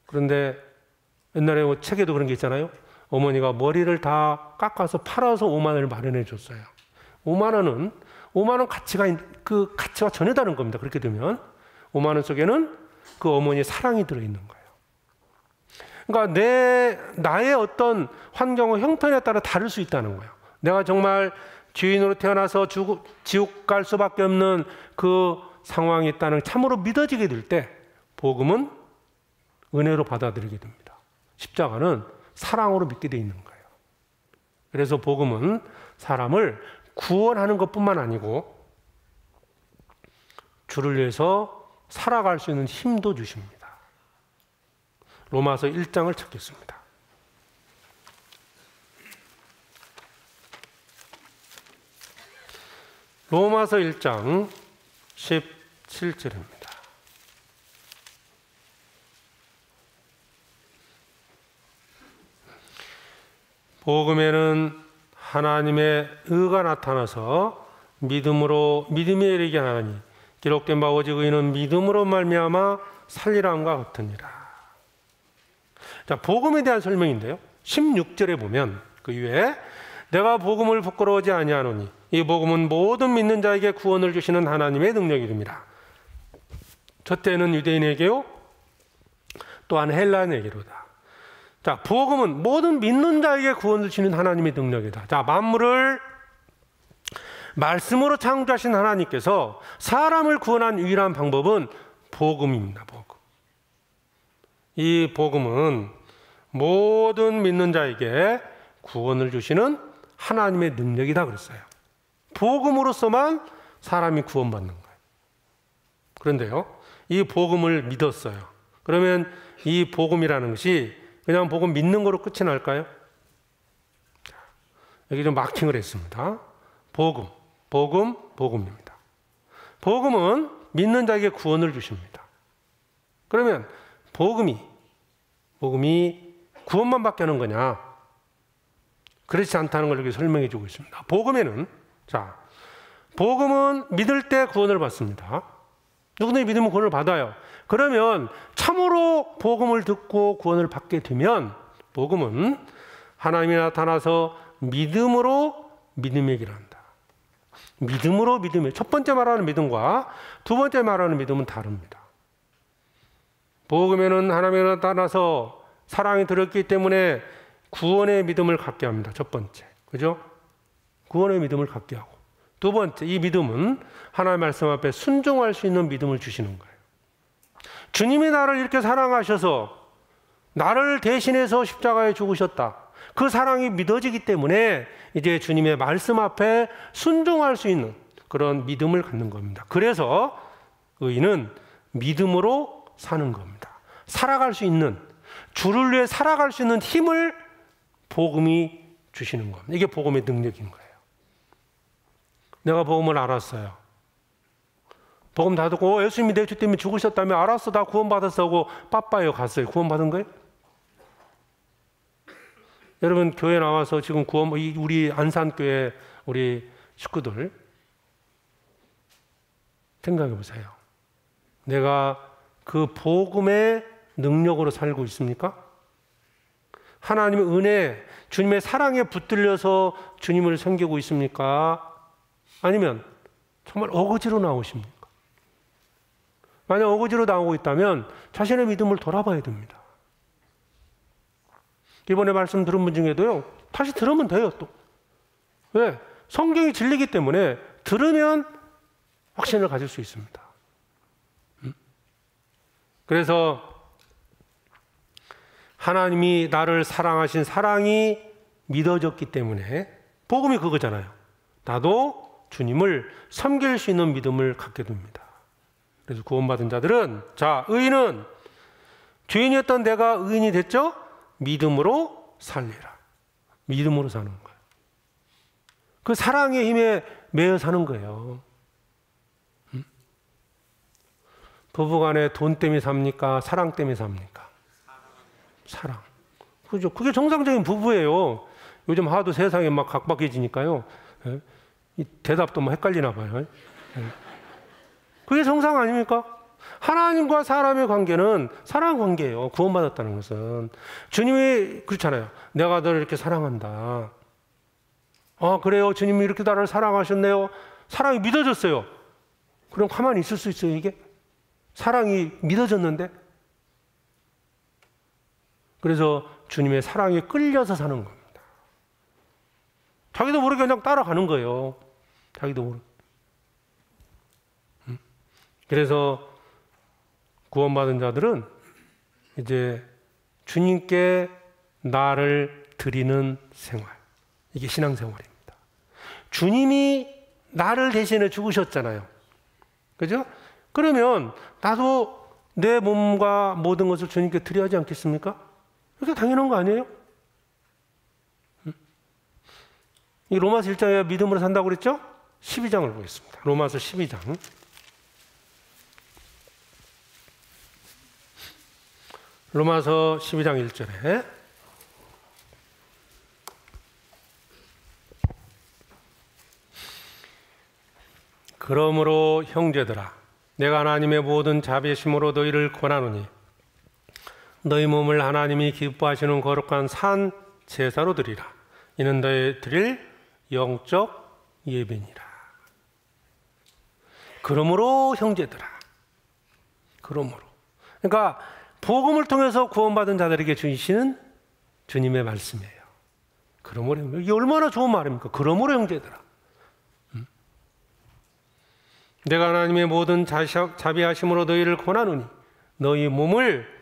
그런데 옛날에 책에도 그런 게 있잖아요. 어머니가 머리를 다 깎아서 팔아서 50,000원을 마련해 줬어요. 50,000원 그 가치가 전혀 다른 겁니다. 그렇게 되면 50,000원 속에는 그 어머니의 사랑이 들어있는 거예요. 그러니까 나의 어떤 환경과 형편에 따라 다를 수 있다는 거예요. 내가 정말 죄인으로 태어나서 지옥 갈 수밖에 없는 그 상황이 있다는 참으로 믿어지게 될 때 복음은 은혜로 받아들이게 됩니다. 십자가는 사랑으로 믿게 돼 있는 거예요. 그래서 복음은 사람을 구원하는 것뿐만 아니고 주를 위해서 살아갈 수 있는 힘도 주십니다. 로마서 1장을 찾겠습니다. 로마서 1장 17절입니다. 복음에는 하나님의 의가 나타나서 믿음에 이르게 하나니 기록된 바 오직 의인은 믿음으로 말미암아 살리라함과 같으니라. 자, 복음에 대한 설명인데요. 16절에 보면 그 이후에 내가 복음을 부끄러워하지 아니하노니 이 복음은 모든 믿는 자에게 구원을 주시는 하나님의 능력이됩니다. 저때는 유대인에게요, 또한 헬라인에게로다. 자, 복음은 모든 믿는 자에게 구원을 주시는 하나님의 능력이다. 자, 만물을 말씀으로 창조하신 하나님께서 사람을 구원한 유일한 방법은 복음입니다. 복음. 이 복음은 모든 믿는 자에게 구원을 주시는 하나님의 능력이다 그랬어요. 복음으로서만 사람이 구원받는 거예요. 그런데요, 이 복음을 믿었어요. 그러면 이 복음이라는 것이 그냥 복음 믿는 거로 끝이 날까요? 여기 좀 마킹을 했습니다. 복음입니다. 복음은 믿는 자에게 구원을 주십니다. 그러면 복음이 구원만 받게 하는 거냐? 그렇지 않다는 걸 여기 설명해 주고 있습니다. 복음은 믿을 때 구원을 받습니다. 누구든지 믿으면 구원을 받아요. 그러면 참으로 복음을 듣고 구원을 받게 되면 복음은 하나님이 나타나서 믿음으로 믿음에게 한다. 믿음으로 믿음에 첫 번째 말하는 믿음과 두 번째 말하는 믿음은 다릅니다. 복음에는 하나님이 나타나서 사랑이 들었기 때문에 구원의 믿음을 갖게 합니다. 첫 번째, 그죠? 구원의 믿음을 갖게 하고, 두 번째, 이 믿음은 하나님의 말씀 앞에 순종할 수 있는 믿음을 주시는 거예요. 주님이 나를 이렇게 사랑하셔서 나를 대신해서 십자가에 죽으셨다. 그 사랑이 믿어지기 때문에 이제 주님의 말씀 앞에 순종할 수 있는 그런 믿음을 갖는 겁니다. 그래서 의인은 믿음으로 사는 겁니다. 살아갈 수 있는, 주를 위해 살아갈 수 있는 힘을 복음이 주시는 겁니다. 이게 복음의 능력인 거예요. 내가 복음을 알았어요. 복음 다 듣고 예수님이 내 죄 때문에 죽으셨다며 알았어, 다 구원받았어 하고 빠빠요 갔어요. 구원받은 거예요? 여러분 교회 나와서 지금 우리 안산교회 우리 식구들 생각해 보세요. 내가 그 복음의 능력으로 살고 있습니까? 하나님의 은혜, 주님의 사랑에 붙들려서 주님을 섬기고 있습니까? 아니면 정말 어거지로 나오십니까? 만약 어거지로 나오고 있다면 자신의 믿음을 돌아봐야 됩니다. 이번에 말씀 들은 분 중에도요, 다시 들으면 돼요, 또. 왜? 성경이 진리기 때문에 들으면 확신을 가질 수 있습니다. 그래서 하나님이 나를 사랑하신 사랑이 믿어졌기 때문에 복음이 그거잖아요. 나도 주님을 섬길 수 있는 믿음을 갖게 됩니다. 그래서 구원받은 자들은, 자, 의인은 죄인이었던 내가 의인이 됐죠? 믿음으로 살리라. 믿음으로 사는 거예요. 그 사랑의 힘에 매여 사는 거예요. 부부간에 돈 때문에 삽니까? 사랑 때문에 삽니까? 사랑. 그죠? 그게 정상적인 부부예요. 요즘 하도 세상에 막 각박해지니까요. 예? 이 대답도 뭐 헷갈리나 봐요. 예? 그게 정상 아닙니까? 하나님과 사람의 관계는 사랑 관계예요. 구원받았다는 것은. 주님이 그렇잖아요. 내가 너를 이렇게 사랑한다. 아, 그래요? 주님이 이렇게 나를 사랑하셨네요. 사랑이 믿어졌어요. 그럼 가만히 있을 수 있어요, 이게? 사랑이 믿어졌는데? 그래서 주님의 사랑에 끌려서 사는 겁니다. 자기도 모르게 그냥 따라가는 거예요. 자기도 모르게. 그래서 구원받은 자들은 이제 주님께 나를 드리는 생활. 이게 신앙생활입니다. 주님이 나를 대신해 죽으셨잖아요. 그죠? 그러면 나도 내 몸과 모든 것을 주님께 드려야 하지 않겠습니까? 이게 당연한 거 아니에요? 이 로마서 1장에 믿음으로 산다고 그랬죠? 12장을 보겠습니다. 로마서 12장. 로마서 12장 1절에 그러므로 형제들아 내가 하나님의 모든 자비심으로 너희를 권하노니 너희 몸을 하나님이 기뻐하시는 거룩한 산 제사로 드리라. 이는 너희 드릴 영적 예배니라. 그러므로 형제들아. 그러므로. 그러니까 복음을 통해서 구원받은 자들에게 주시는 주님의 말씀이에요. 그러므로 이게 얼마나 좋은 말입니까? 그러므로 형제들아. 내가 하나님의 모든 자비하심으로 너희를 권하노니 너희 몸을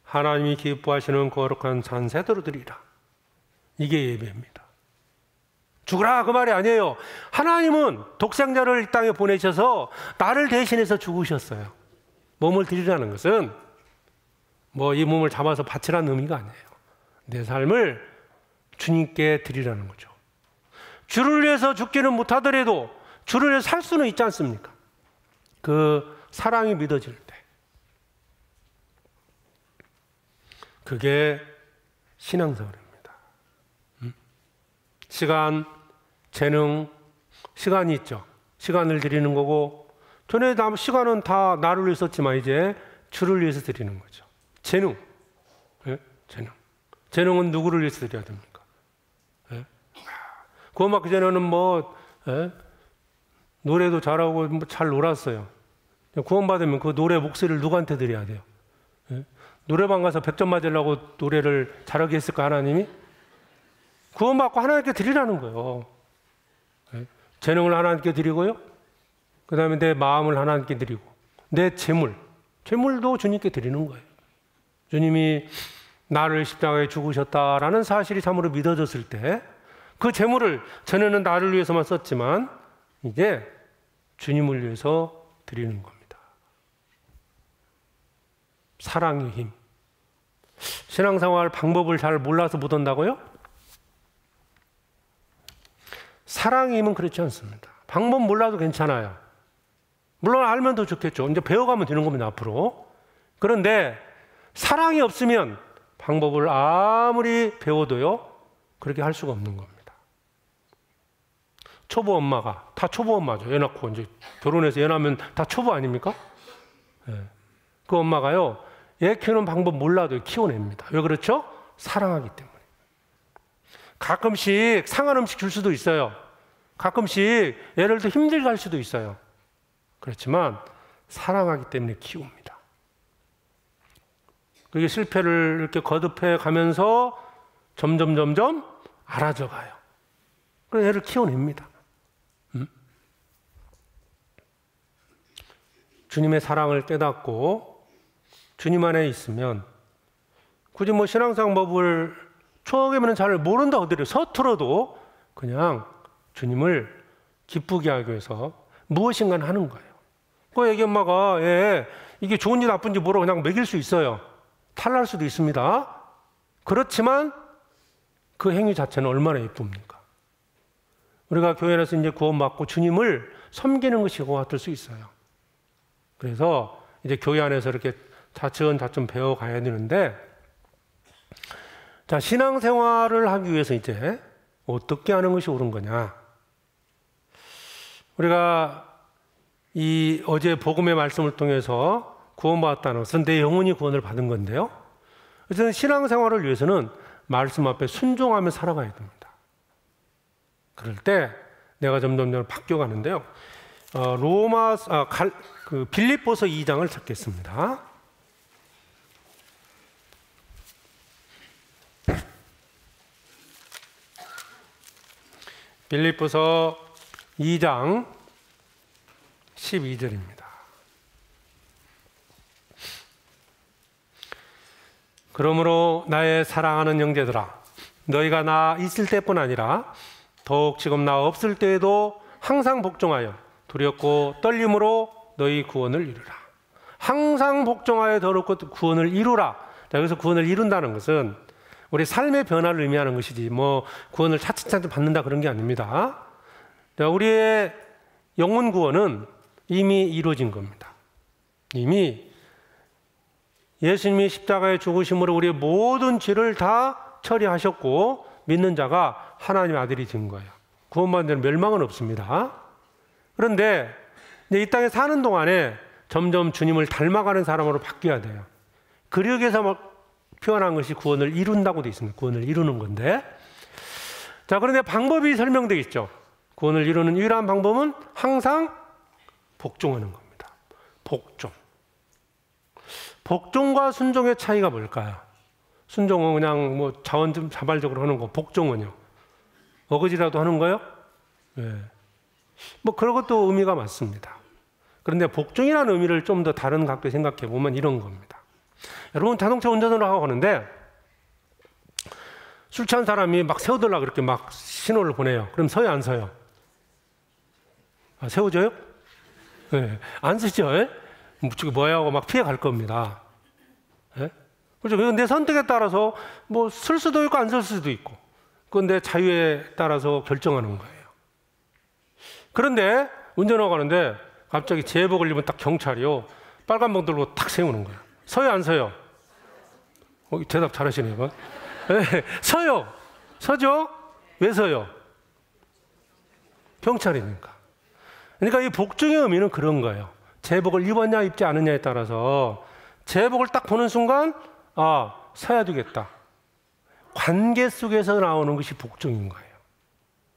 하나님이 기뻐하시는 거룩한 산제사로 드리라. 이게 예배입니다. 죽으라 그 말이 아니에요. 하나님은 독생자를 이 땅에 보내셔서 나를 대신해서 죽으셨어요. 몸을 드리라는 것은 뭐 이 몸을 잡아서 바치라는 의미가 아니에요. 내 삶을 주님께 드리라는 거죠. 주를 위해서 죽지는 못하더라도 주를 위해서 살 수는 있지 않습니까? 그 사랑이 믿어질 때. 그게 신앙생활입니다. 시간, 재능, 시간이 있죠. 시간을 드리는 거고 전에 시간은 다 나를 위해 썼지만 이제 주를 위해서 드리는 거죠. 재능, 예? 재능은 누구를 위해서 드려야 됩니까? 예? 구원받기 전에는 뭐 예? 노래도 잘하고 뭐 잘 놀았어요. 구원받으면 그 노래 목소리를 누구한테 드려야 돼요? 예? 노래방 가서 100점 맞으려고 노래를 잘하게 했을까 하나님이? 구원받고 하나님께 드리라는 거예요. 예? 재능을 하나님께 드리고요. 그 다음에 내 마음을 하나님께 드리고 내 재물도 주님께 드리는 거예요. 주님이 나를 십자가에 죽으셨다라는 사실이 참으로 믿어졌을 때 그 재물을 전에는 나를 위해서만 썼지만 이제 주님을 위해서 드리는 겁니다. 사랑의 힘. 신앙생활 방법을 잘 몰라서 못 한다고요? 사랑이면 그렇지 않습니다. 방법 몰라도 괜찮아요. 물론 알면 더 좋겠죠. 이제 배워가면 되는 겁니다, 앞으로. 그런데 사랑이 없으면 방법을 아무리 배워도요, 그렇게 할 수가 없는 겁니다. 초보 엄마가, 다 초보 엄마죠. 애 낳고 이제 결혼해서 애 낳으면 다 초보 아닙니까? 네. 그 엄마가요, 애 키우는 방법 몰라도 키워냅니다. 왜 그렇죠? 사랑하기 때문에. 가끔씩 상한 음식 줄 수도 있어요. 가끔씩 애를 더 힘들게 할 수도 있어요. 그렇지만 사랑하기 때문에 키웁니다. 그게 실패를 이렇게 거듭해 가면서 점점 알아져 가요. 그래서 애를 키워냅니다. 주님의 사랑을 깨닫고 주님 안에 있으면 굳이 뭐 신앙생활법을 초기에는 잘 모른다 하더라도 서툴어도 그냥 주님을 기쁘게 하기 위해서 무엇인가 하는 거예요. 그 애기 엄마가 이게 좋은지 나쁜지 모르고 그냥 먹일 수 있어요. 탈날 수도 있습니다. 그렇지만 그 행위 자체는 얼마나 예쁩니까? 우리가 교회 안에서 이제 구원받고 주님을 섬기는 것이 그와 같을 수 있어요. 그래서 이제 교회 안에서 이렇게 차츰 배워가야 되는데, 자, 신앙생활을 하기 위해서 이제 어떻게 하는 것이 옳은 거냐? 우리가 이 어제 복음의 말씀을 통해서 구원받았다는 것은 내 영혼이 구원을 받은 건데요. 어쨌든 신앙생활을 위해서는 말씀 앞에 순종하며 살아가야 됩니다. 그럴 때 내가 점점 바뀌어가는데요. 빌립보서 2장을 찾겠습니다. 빌립보서 2장 12절입니다. 그러므로 나의 사랑하는 형제들아, 너희가 나 있을 때뿐 아니라 더욱 지금 나 없을 때에도 항상 복종하여 두렵고 떨림으로 너희 구원을 이루라. 항상 복종하여 두렵고 구원을 이루라. 자, 여기서 구원을 이룬다는 것은 우리 삶의 변화를 의미하는 것이지 뭐 구원을 차츰차츰 받는다 그런 게 아닙니다. 자, 우리의 영혼 구원은 이미 이루어진 겁니다. 이미 예수님이 십자가에 죽으심으로 우리의 모든 죄를 다 처리하셨고 믿는 자가 하나님의 아들이 된 거예요. 구원받는 데는 멸망은 없습니다. 그런데 이 땅에 사는 동안에 점점 주님을 닮아가는 사람으로 바뀌어야 돼요. 그러기에서 표현한 것이 구원을 이룬다고 되어 있습니다. 구원을 이루는 건데, 자, 그런데 방법이 설명되어 있죠. 구원을 이루는 유일한 방법은 항상 복종하는 겁니다. 복종과 순종의 차이가 뭘까요? 순종은 그냥 뭐 자발적으로 하는 거, 복종은요? 어거지라도 하는 거요? 네. 뭐 그런 것도 의미가 맞습니다. 그런데 복종이라는 의미를 좀 더 다른 각도에 생각해 보면 이런 겁니다. 여러분 자동차 운전을 하고 가는데 술 취한 사람이 막 세워달라고 그렇게 막 신호를 보내요. 그럼 서요, 안 서요? 세워줘요? 네. 안 쓰죠? 뭐야 하고 막 피해 갈 겁니다. 네? 그렇죠? 내 선택에 따라서 뭐 쓸 수도 있고 안 쓸 수도 있고, 그건 내 자유에 따라서 결정하는 거예요. 그런데 운전하고 가는데 갑자기 제복을 입은 딱 경찰이요, 빨간봉 들고 탁 세우는 거예요. 서요, 안 서요? 대답 잘하시네요. 네, 서요. 서죠? 왜 서요? 경찰이니까. 그러니까 이 복종의 의미는 그런 거예요. 제복을 입었냐 입지 않느냐에 따라서 제복을 딱 보는 순간 서야 되겠다. 관계 속에서 나오는 것이 복종인 거예요.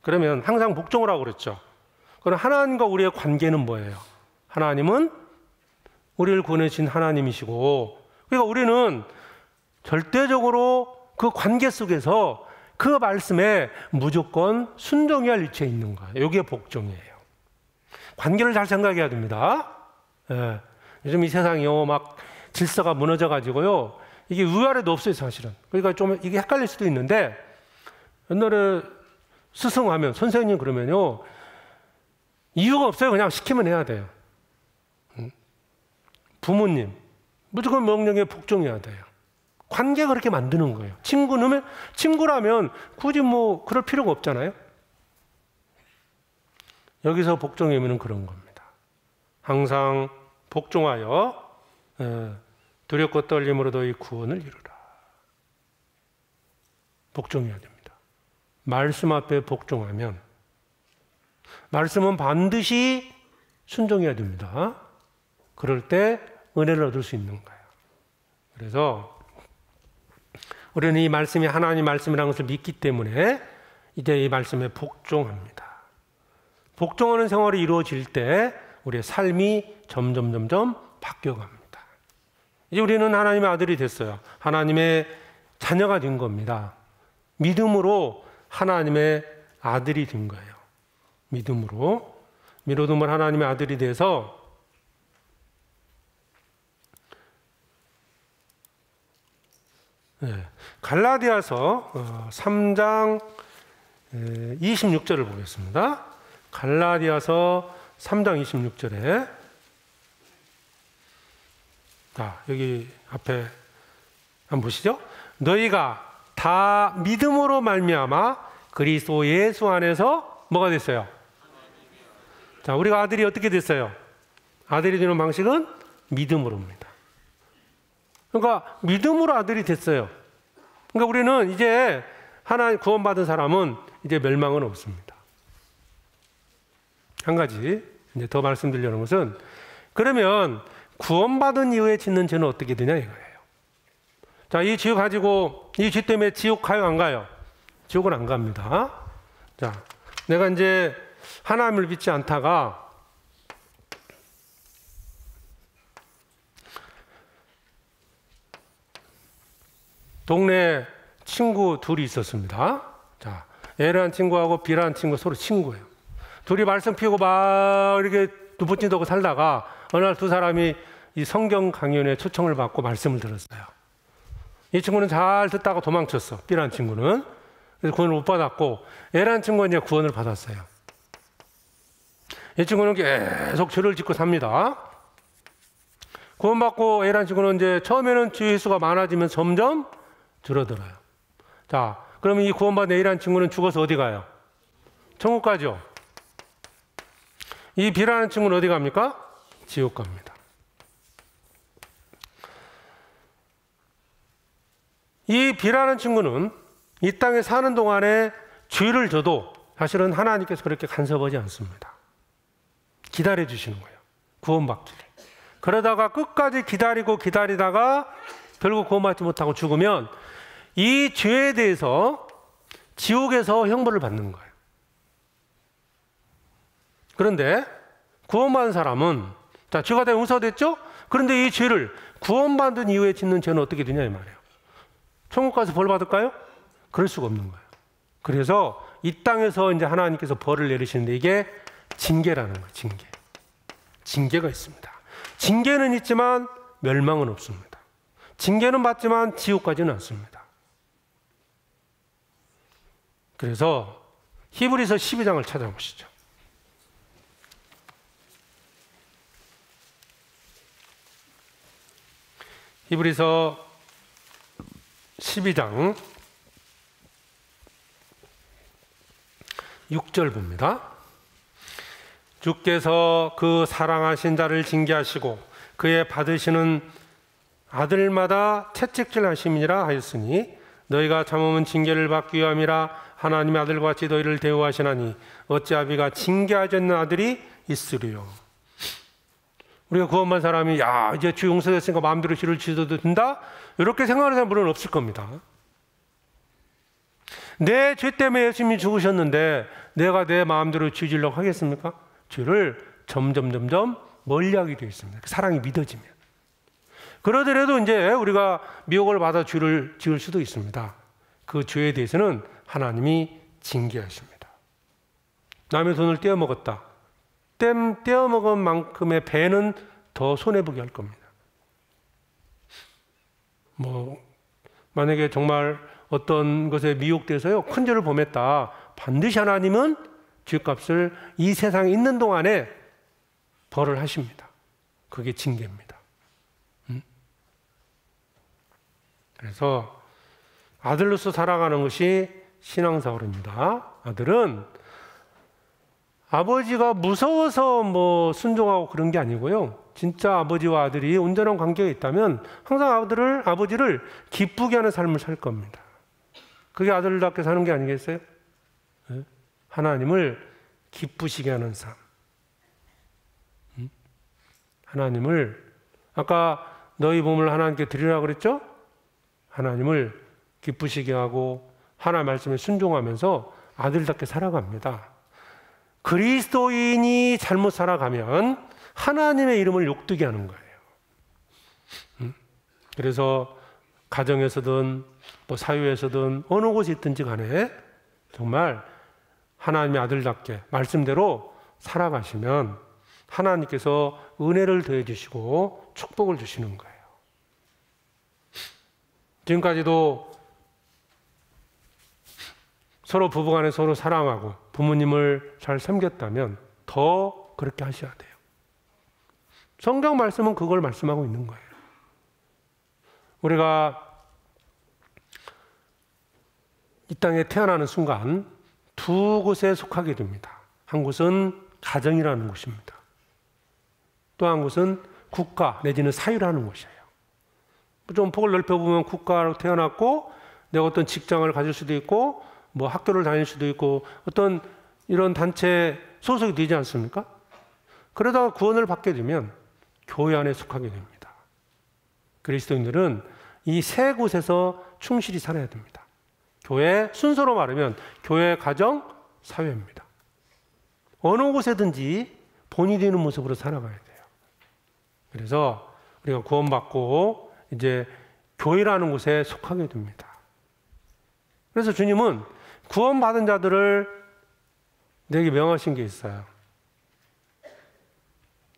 그러면 항상 복종을 하고 그랬죠. 그럼 하나님과 우리의 관계는 뭐예요? 하나님은 우리를 구원해주신 하나님이시고, 그러니까 우리는 절대적으로 그 관계 속에서 그 말씀에 무조건 순종해야 할 위치에 있는 거예요. 이게 복종이에요. 관계를 잘 생각해야 됩니다. 예. 요즘 이 세상이요, 막 질서가 무너져 가지고요, 이게 위아래도 없어요, 사실은. 그러니까 좀 이게 헷갈릴 수도 있는데, 옛날에 스승하면 선생님 그러면요, 이유가 없어요. 그냥 시키면 해야 돼요. 부모님 무조건 명령에 복종해야 돼요. 관계가 그렇게 만드는 거예요. 친구라면 굳이 뭐 그럴 필요가 없잖아요. 여기서 복종의 의미는 그런 겁니다. 항상 복종하여 두렵고 떨림으로 너희 구원을 이루라. 복종해야 됩니다. 말씀 앞에 복종하면 말씀은 반드시 순종해야 됩니다. 그럴 때 은혜를 얻을 수 있는 거예요. 그래서 우리는 이 말씀이 하나님 말씀이라는 것을 믿기 때문에 이제 이 말씀에 복종합니다. 복종하는 생활이 이루어질 때 우리의 삶이 점점 바뀌어갑니다. 이제 우리는 하나님의 아들이 됐어요. 하나님의 자녀가 된 겁니다. 믿음으로 하나님의 아들이 된 거예요. 믿음으로 하나님의 아들이 돼서 갈라디아서 3장 26절을 보겠습니다. 갈라디아서 3장 26절에 여기 앞에 한번 보시죠. 너희가 다 믿음으로 말미암아 그리스도 예수 안에서 뭐가 됐어요? 자, 우리가 아들이 어떻게 됐어요? 아들이 되는 방식은 믿음으로입니다. 그러니까 믿음으로 아들이 됐어요. 그러니까 우리는 이제 하나님 구원받은 사람은 이제 멸망은 없습니다. 한 가지 이제 더 말씀드리려는 것은, 그러면 구원받은 이후에 짓는 죄는 어떻게 되냐 이거예요. 자, 이 죄 가지고 이 죄 때문에 지옥 가요 안 가요? 지옥은 안 갑니다. 자, 내가 이제 하나님을 믿지 않다가 동네 친구 둘이 있었습니다. 자, A라는 친구하고 B라는 친구 서로 친구예요. 둘이 말씀 피우고 막 이렇게 눈붙이고 살다가 어느 날 두 사람이 이 성경 강연에 초청을 받고 말씀을 들었어요. 이 친구는 잘 듣다가 도망쳤어. B라는 친구는. 그래서 구원을 못 받았고 A라는 친구는 이제 구원을 받았어요. 이 친구는 계속 죄를 짓고 삽니다. 구원받고 A라는 친구는 이제 처음에는 죄의 수가 많아지면 점점 줄어들어요. 자, 그러면 이 구원받은 A라는 친구는 죽어서 어디 가요? 천국 가죠. 이 B라는 친구는 어디 갑니까? 지옥 갑니다. 이 B라는 친구는 이 땅에 사는 동안에 죄를 져도 사실은 하나님께서 그렇게 간섭하지 않습니다. 기다려 주시는 거예요. 구원받기를. 그러다가 끝까지 기다리다가 결국 구원받지 못하고 죽으면 이 죄에 대해서 지옥에서 형벌을 받는 거예요. 그런데 구원받은 사람은, 자, 죄가 다 용서됐죠? 그런데 이 죄를 구원받은 이후에 짓는 죄는 어떻게 되냐 이 말이에요. 천국 가서 벌 받을까요? 그럴 수가 없는 거예요. 그래서 이 땅에서 이제 하나님께서 벌을 내리시는데 이게 징계라는 거예요. 징계가 있습니다. 징계는 있지만 멸망은 없습니다. 징계는 받지만 지옥 가지는 않습니다. 그래서 히브리서 12장을 찾아보시죠. 히브리서 12장 6절 봅니다. 주께서 그 사랑하신 자를 징계하시고 그의 받으시는 아들마다 채찍질 하심이라 하였으니 너희가 참으면 징계를 받기 위함이라. 하나님의 아들같이 너희를 대우하시나니 어찌 아비가 징계하지 않는 아들이 있으리요. 우리가 구원받은 사람이 이제 죄 용서됐으니까 마음대로 죄를 지어도 된다? 이렇게 생각하는 사람은 물론 없을 겁니다. 내 죄 때문에 예수님이 죽으셨는데 내가 내 마음대로 죄 지으려고 하겠습니까? 죄를 점점 멀리하게 되어 있습니다. 사랑이 믿어지면. 그러더라도 이제 우리가 미혹을 받아 죄를 지을 수도 있습니다. 그 죄에 대해서는 하나님이 징계하십니다. 남의 돈을 떼어먹었다. 떼어먹은 만큼의 배는 더 손해보게 할 겁니다. 만약에 정말 어떤 것에 미혹돼서요 큰 죄를 범했다. 반드시 하나님은 죄값을 이 세상에 있는 동안에 벌을 하십니다. 그게 징계입니다. 그래서 아들로서 살아가는 것이 신앙생활입니다. 아들은 아버지가 무서워서 뭐 순종하고 그런 게 아니고요. 진짜 아버지와 아들이 온전한 관계가 있다면 항상 아버지를 기쁘게 하는 삶을 살 겁니다. 그게 아들답게 사는 게 아니겠어요? 네? 하나님을 기쁘시게 하는 삶. 하나님을, 아까 너희 몸을 하나님께 드리라고 그랬죠? 하나님을 기쁘시게 하고 하나님 말씀에 순종하면서 아들답게 살아갑니다. 그리스도인이 잘못 살아가면 하나님의 이름을 욕되게 하는 거예요. 그래서 가정에서든 뭐 사회에서든 어느 곳에 있든지 간에 정말 하나님의 아들답게 말씀대로 살아가시면 하나님께서 은혜를 더해 주시고 축복을 주시는 거예요. 지금까지도 서로 부부간에 서로 사랑하고 부모님을 잘 섬겼다면 더 그렇게 하셔야 돼요. 성경 말씀은 그걸 말씀하고 있는 거예요. 우리가 이 땅에 태어나는 순간 두 곳에 속하게 됩니다. 한 곳은 가정이라는 곳입니다. 또 한 곳은 국가 내지는 사회라는 곳이에요. 좀 폭을 넓혀보면 국가로 태어났고 내가 어떤 직장을 가질 수도 있고 뭐 학교를 다닐 수도 있고 어떤 이런 단체에 소속이 되지 않습니까? 그러다가 구원을 받게 되면 교회 안에 속하게 됩니다. 그리스도인들은 이 세 곳에서 충실히 살아야 됩니다. 교회, 순서로 말하면 교회, 가정, 사회입니다. 어느 곳에든지 본이 되는 모습으로 살아가야 돼요. 그래서 우리가 구원받고 이제 교회라는 곳에 속하게 됩니다. 그래서 주님은 구원받은 자들을 내게 명하신 게 있어요.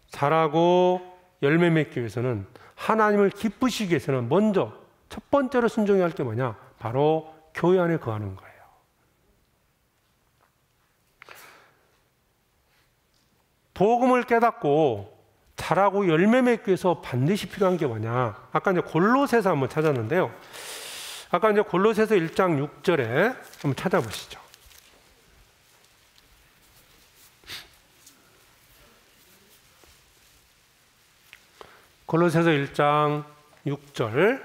자라고 열매 맺기 위해서는 하나님을 기쁘시기 위해서는 먼저 첫 번째로 순종해야 할 게 뭐냐? 바로 교회 안에 거하는 거예요. 복음을 깨닫고 자라고 열매 맺기 위해서 반드시 필요한 게 뭐냐? 아까 이제 골로새서 한번 찾았는데요. 아까 이제 골로새서 1장 6절에 한번 찾아보시죠. 골로새서 1장 6절.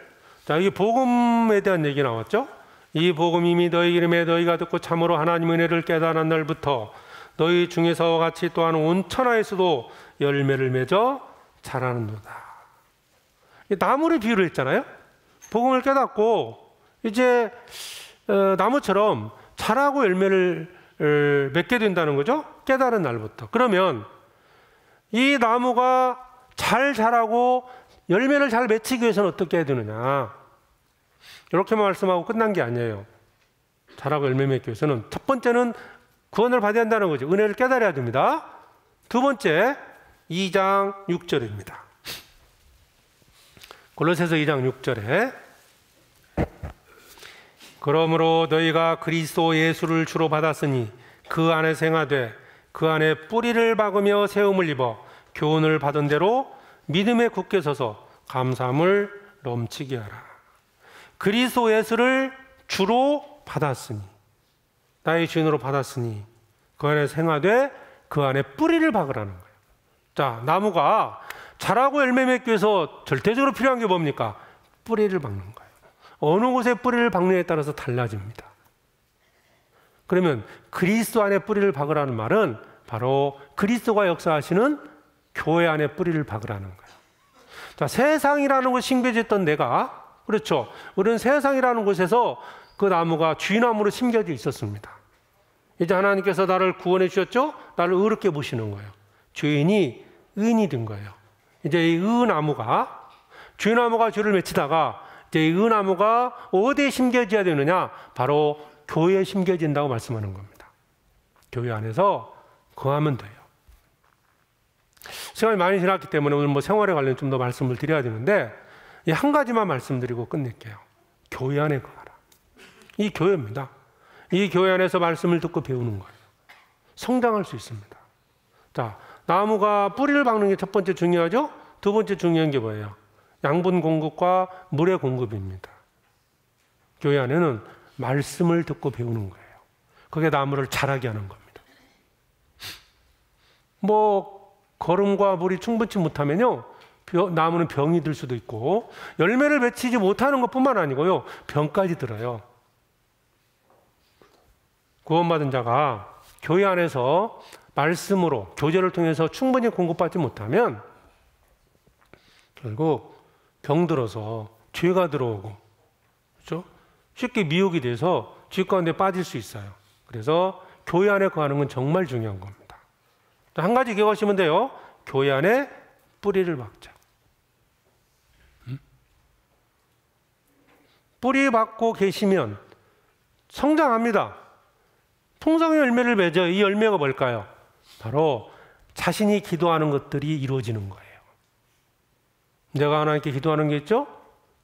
자, 이 복음에 대한 얘기 나왔죠? 이 복음이 이미 너희 이름에 너희가 듣고 참으로 하나님의 은혜를 깨달은 날부터 너희 중에서와 같이 또한 온 천하에서도 열매를 맺어 자라는도다. 나무를 비유를 했잖아요. 복음을 깨닫고 이제 나무처럼 자라고 열매를 맺게 된다는 거죠. 깨달은 날부터. 그러면 이 나무가 잘 자라고 열매를 잘 맺히기 위해서는 어떻게 해야 되느냐? 이렇게만 말씀하고 끝난 게 아니에요. 자라고 열매 맺기 위해서는 첫 번째는 구원을 받아야 한다는 거죠. 은혜를 깨달아야 됩니다. 두 번째 2장 6절입니다. 골로새서 2장 6절에 그러므로 너희가 그리스도 예수를 주로 받았으니 그 안에 생하되 그 안에 뿌리를 박으며 세움을 입어 교훈을 받은 대로 믿음에 굳게 서서 감사함을 넘치게 하라. 그리스도 예수를 주로 받았으니 나의 주인으로 받았으니 그 안에 생하되 그 안에 뿌리를 박으라는 거예요. 자, 나무가 자라고 열매 맺기 위해서 절대적으로 필요한 게 뭡니까? 뿌리를 박는 거예요. 어느 곳에 뿌리를 박느냐에 따라서 달라집니다. 그러면 그리스도 안에 뿌리를 박으라는 말은 바로 그리스도가 역사하시는 교회 안에 뿌리를 박으라는 거예요. 자, 세상이라는 곳 심겨졌던 내가, 그렇죠. 우리는 세상이라는 곳에서 그 나무가 쥐나무로 심겨져 있었습니다. 이제 하나님께서 나를 구원해 주셨죠? 나를 의롭게 보시는 거예요. 죄인이 의인이 된 거예요. 이제 이 의나무가, 쥐나무가 쥐를 맺히다가 이제 이 의나무가 어디에 심겨져야 되느냐? 바로 교회에 심겨진다고 말씀하는 겁니다. 교회 안에서 거하면 돼요. 시간이 많이 지났기 때문에 오늘 뭐 생활에 관련 좀 더 말씀을 드려야 되는데 이 한 가지만 말씀드리고 끝낼게요. 교회 안에 거하라. 이 교회입니다. 이 교회 안에서 말씀을 듣고 배우는 거예요. 성장할 수 있습니다. 자, 나무가 뿌리를 박는 게 첫 번째 중요하죠? 두 번째 중요한 게 뭐예요? 양분 공급과 물의 공급입니다. 교회 안에는 말씀을 듣고 배우는 거예요. 그게 나무를 자라게 하는 겁니다. 뭐 거름과 물이 충분치 못하면요, 나무는 병이 들 수도 있고, 열매를 맺히지 못하는 것뿐만 아니고요, 병까지 들어요. 구원받은 자가 교회 안에서 말씀으로, 교제를 통해서 충분히 공급받지 못하면 결국 병들어서 죄가 들어오고, 그렇죠? 쉽게 미혹이 돼서 죄 가운데 빠질 수 있어요. 그래서 교회 안에 거하는 건 정말 중요한 겁니다. 또 한 가지 기억하시면 돼요. 교회 안에 뿌리를 박자. 뿌리 박고 계시면 성장합니다. 풍성의 열매를 맺어요. 이 열매가 뭘까요? 바로 자신이 기도하는 것들이 이루어지는 거예요. 내가 하나님께 기도하는 게 있죠?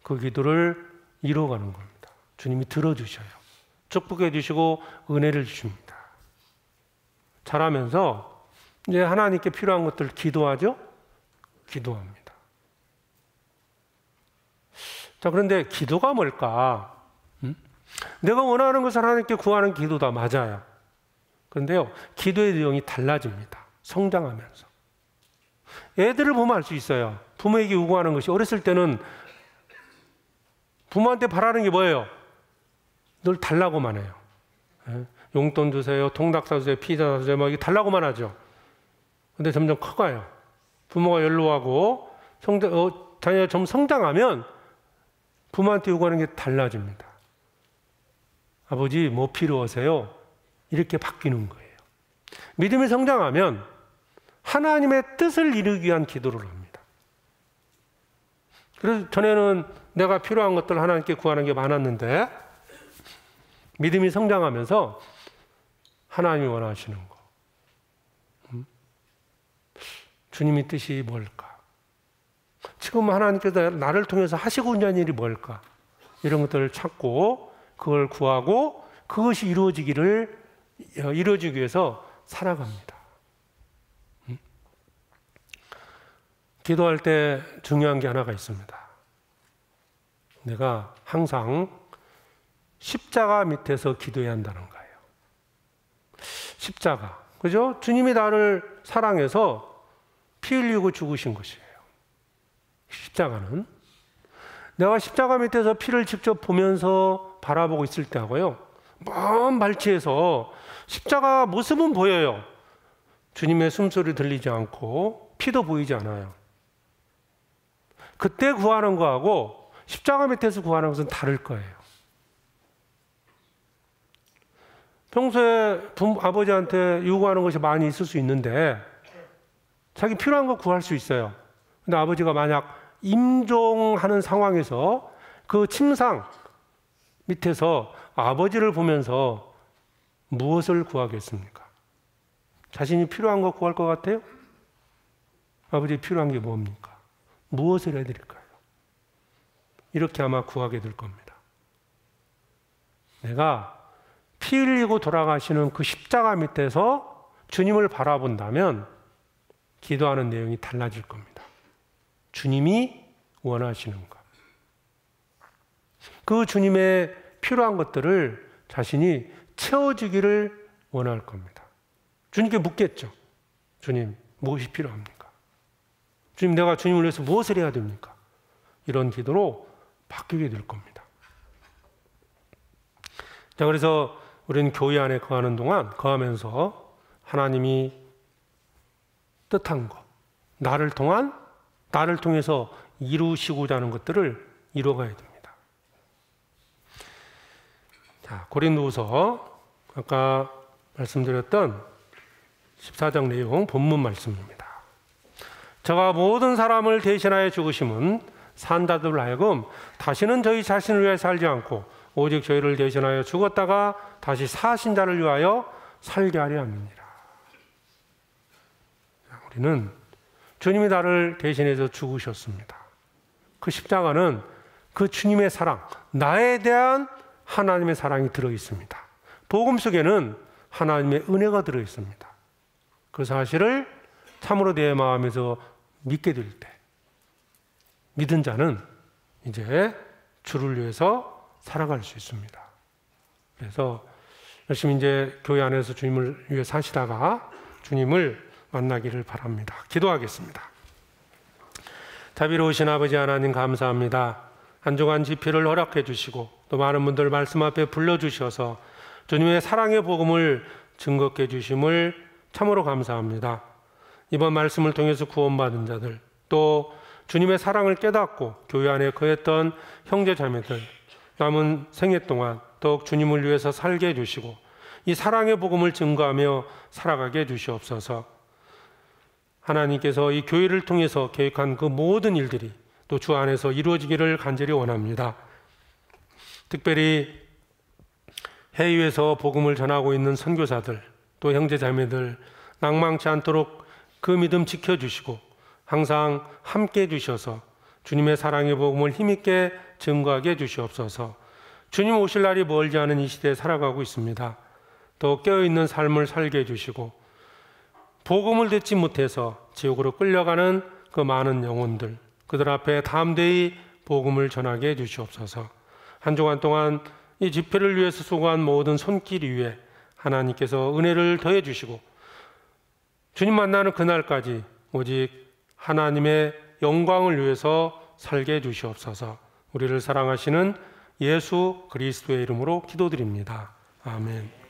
그 기도를 이루어가는 겁니다. 주님이 들어주셔요. 축복해 주시고 은혜를 주십니다. 자라면서 이제 하나님께 필요한 것들 기도하죠? 기도합니다. 자, 그런데 기도가 뭘까? 내가 원하는 것을 하나님께 구하는 기도다, 맞아요. 그런데요, 기도의 내용이 달라집니다. 성장하면서. 애들을 보면 알 수 있어요. 부모에게 요구하는 것이, 어렸을 때는 부모한테 바라는 게 뭐예요? 늘 달라고만 해요. 용돈 주세요, 통닭 사주세요, 피자 사주세요, 막 이게 달라고만 하죠. 근데 점점 커가요. 부모가 연로하고 자녀가 좀 성장하면 부모한테 요구하는 게 달라집니다. 아버지, 뭐 필요하세요? 이렇게 바뀌는 거예요. 믿음이 성장하면 하나님의 뜻을 이루기 위한 기도를 합니다. 그래서 전에는 내가 필요한 것들 하나님께 구하는 게 많았는데, 믿음이 성장하면서 하나님이 원하시는 거, 주님의 뜻이 뭘까? 지금 하나님께서 나를 통해서 하시고자 하는 일이 뭘까? 이런 것들을 찾고 그걸 구하고 그것이 이루어지기 위해서 살아갑니다. 기도할 때 중요한 게 하나가 있습니다. 내가 항상 십자가 밑에서 기도해야 한다는 거예요. 십자가, 그죠? 주님이 나를 사랑해서 피 흘리고 죽으신 것이에요. 십자가는 내가 십자가 밑에서 피를 직접 보면서 바라보고 있을 때 하고요, 먼 발치에서 십자가 모습은 보여요. 주님의 숨소리 들리지 않고 피도 보이지 않아요. 그때 구하는 거하고 십자가 밑에서 구하는 것은 다를 거예요. 평소에 아버지한테 요구하는 것이 많이 있을 수 있는데 자기 필요한 거 구할 수 있어요. 근데 아버지가 만약 임종하는 상황에서 그 침상 밑에서 아버지를 보면서 무엇을 구하겠습니까? 자신이 필요한 거 구할 것 같아요? 아버지 필요한 게 뭡니까? 무엇을 해드릴까요? 이렇게 아마 구하게 될 겁니다. 내가 피 흘리고 돌아가시는 그 십자가 밑에서 주님을 바라본다면 기도하는 내용이 달라질 겁니다. 주님이 원하시는 것, 그 주님의 필요한 것들을 자신이 채워주기를 원할 겁니다. 주님께 묻겠죠. 주님, 무엇이 필요합니까? 주님, 내가 주님을 위해서 무엇을 해야 됩니까? 이런 기도로 바뀌게 될 겁니다. 자, 그래서 우리는 교회 안에 거하는 동안, 거하면서 하나님이 뜻한 것, 나를 통해서 이루시고자 하는 것들을 이루어가야 됩니다. 자, 고린도후서 아까 말씀드렸던 14장 내용 본문 말씀입니다. 저가 모든 사람을 대신하여 죽으심은 산자들로 하여금 다시는 저희 자신을 위해 살지 않고 오직 저희를 대신하여 죽었다가 다시 사신 자를 위하여 살게 하려 함이니라. 우리는 주님이 나를 대신해서 죽으셨습니다. 그 십자가는 그 주님의 사랑, 나에 대한 하나님의 사랑이 들어있습니다. 복음 속에는 하나님의 은혜가 들어있습니다. 그 사실을 참으로 내 마음에서 믿게 될 때, 믿은 자는 이제 주를 위해서 살아갈 수 있습니다. 그래서 열심히 이제 교회 안에서 주님을 위해 사시다가 주님을 만나기를 바랍니다. 기도하겠습니다. 자비로우신 아버지 하나님 감사합니다. 한 주간 집회를 허락해 주시고 또 많은 분들 말씀 앞에 불러주셔서 주님의 사랑의 복음을 증거케 해주심을 참으로 감사합니다. 이번 말씀을 통해서 구원받은 자들, 또 주님의 사랑을 깨닫고 교회 안에 거했던 형제 자매들, 남은 생애 동안 더욱 주님을 위해서 살게 해주시고 이 사랑의 복음을 증거하며 살아가게 해주시옵소서. 하나님께서 이 교회를 통해서 계획한 그 모든 일들이 또 주 안에서 이루어지기를 간절히 원합니다. 특별히 해외에서 복음을 전하고 있는 선교사들, 또 형제 자매들 낭망치 않도록 그 믿음 지켜주시고 항상 함께 해주셔서 주님의 사랑의 복음을 힘있게 증거하게 해주시옵소서. 주님 오실 날이 멀지 않은 이 시대에 살아가고 있습니다. 또 깨어있는 삶을 살게 해주시고 복음을 듣지 못해서 지옥으로 끌려가는 그 많은 영혼들, 그들 앞에 담대히 복음을 전하게 해주시옵소서. 한 주간 동안 이 집회를 위해서 수고한 모든 손길 위에 하나님께서 은혜를 더해 주시고 주님 만나는 그날까지 오직 하나님의 영광을 위해서 살게 해주시옵소서. 우리를 사랑하시는 예수 그리스도의 이름으로 기도드립니다. 아멘.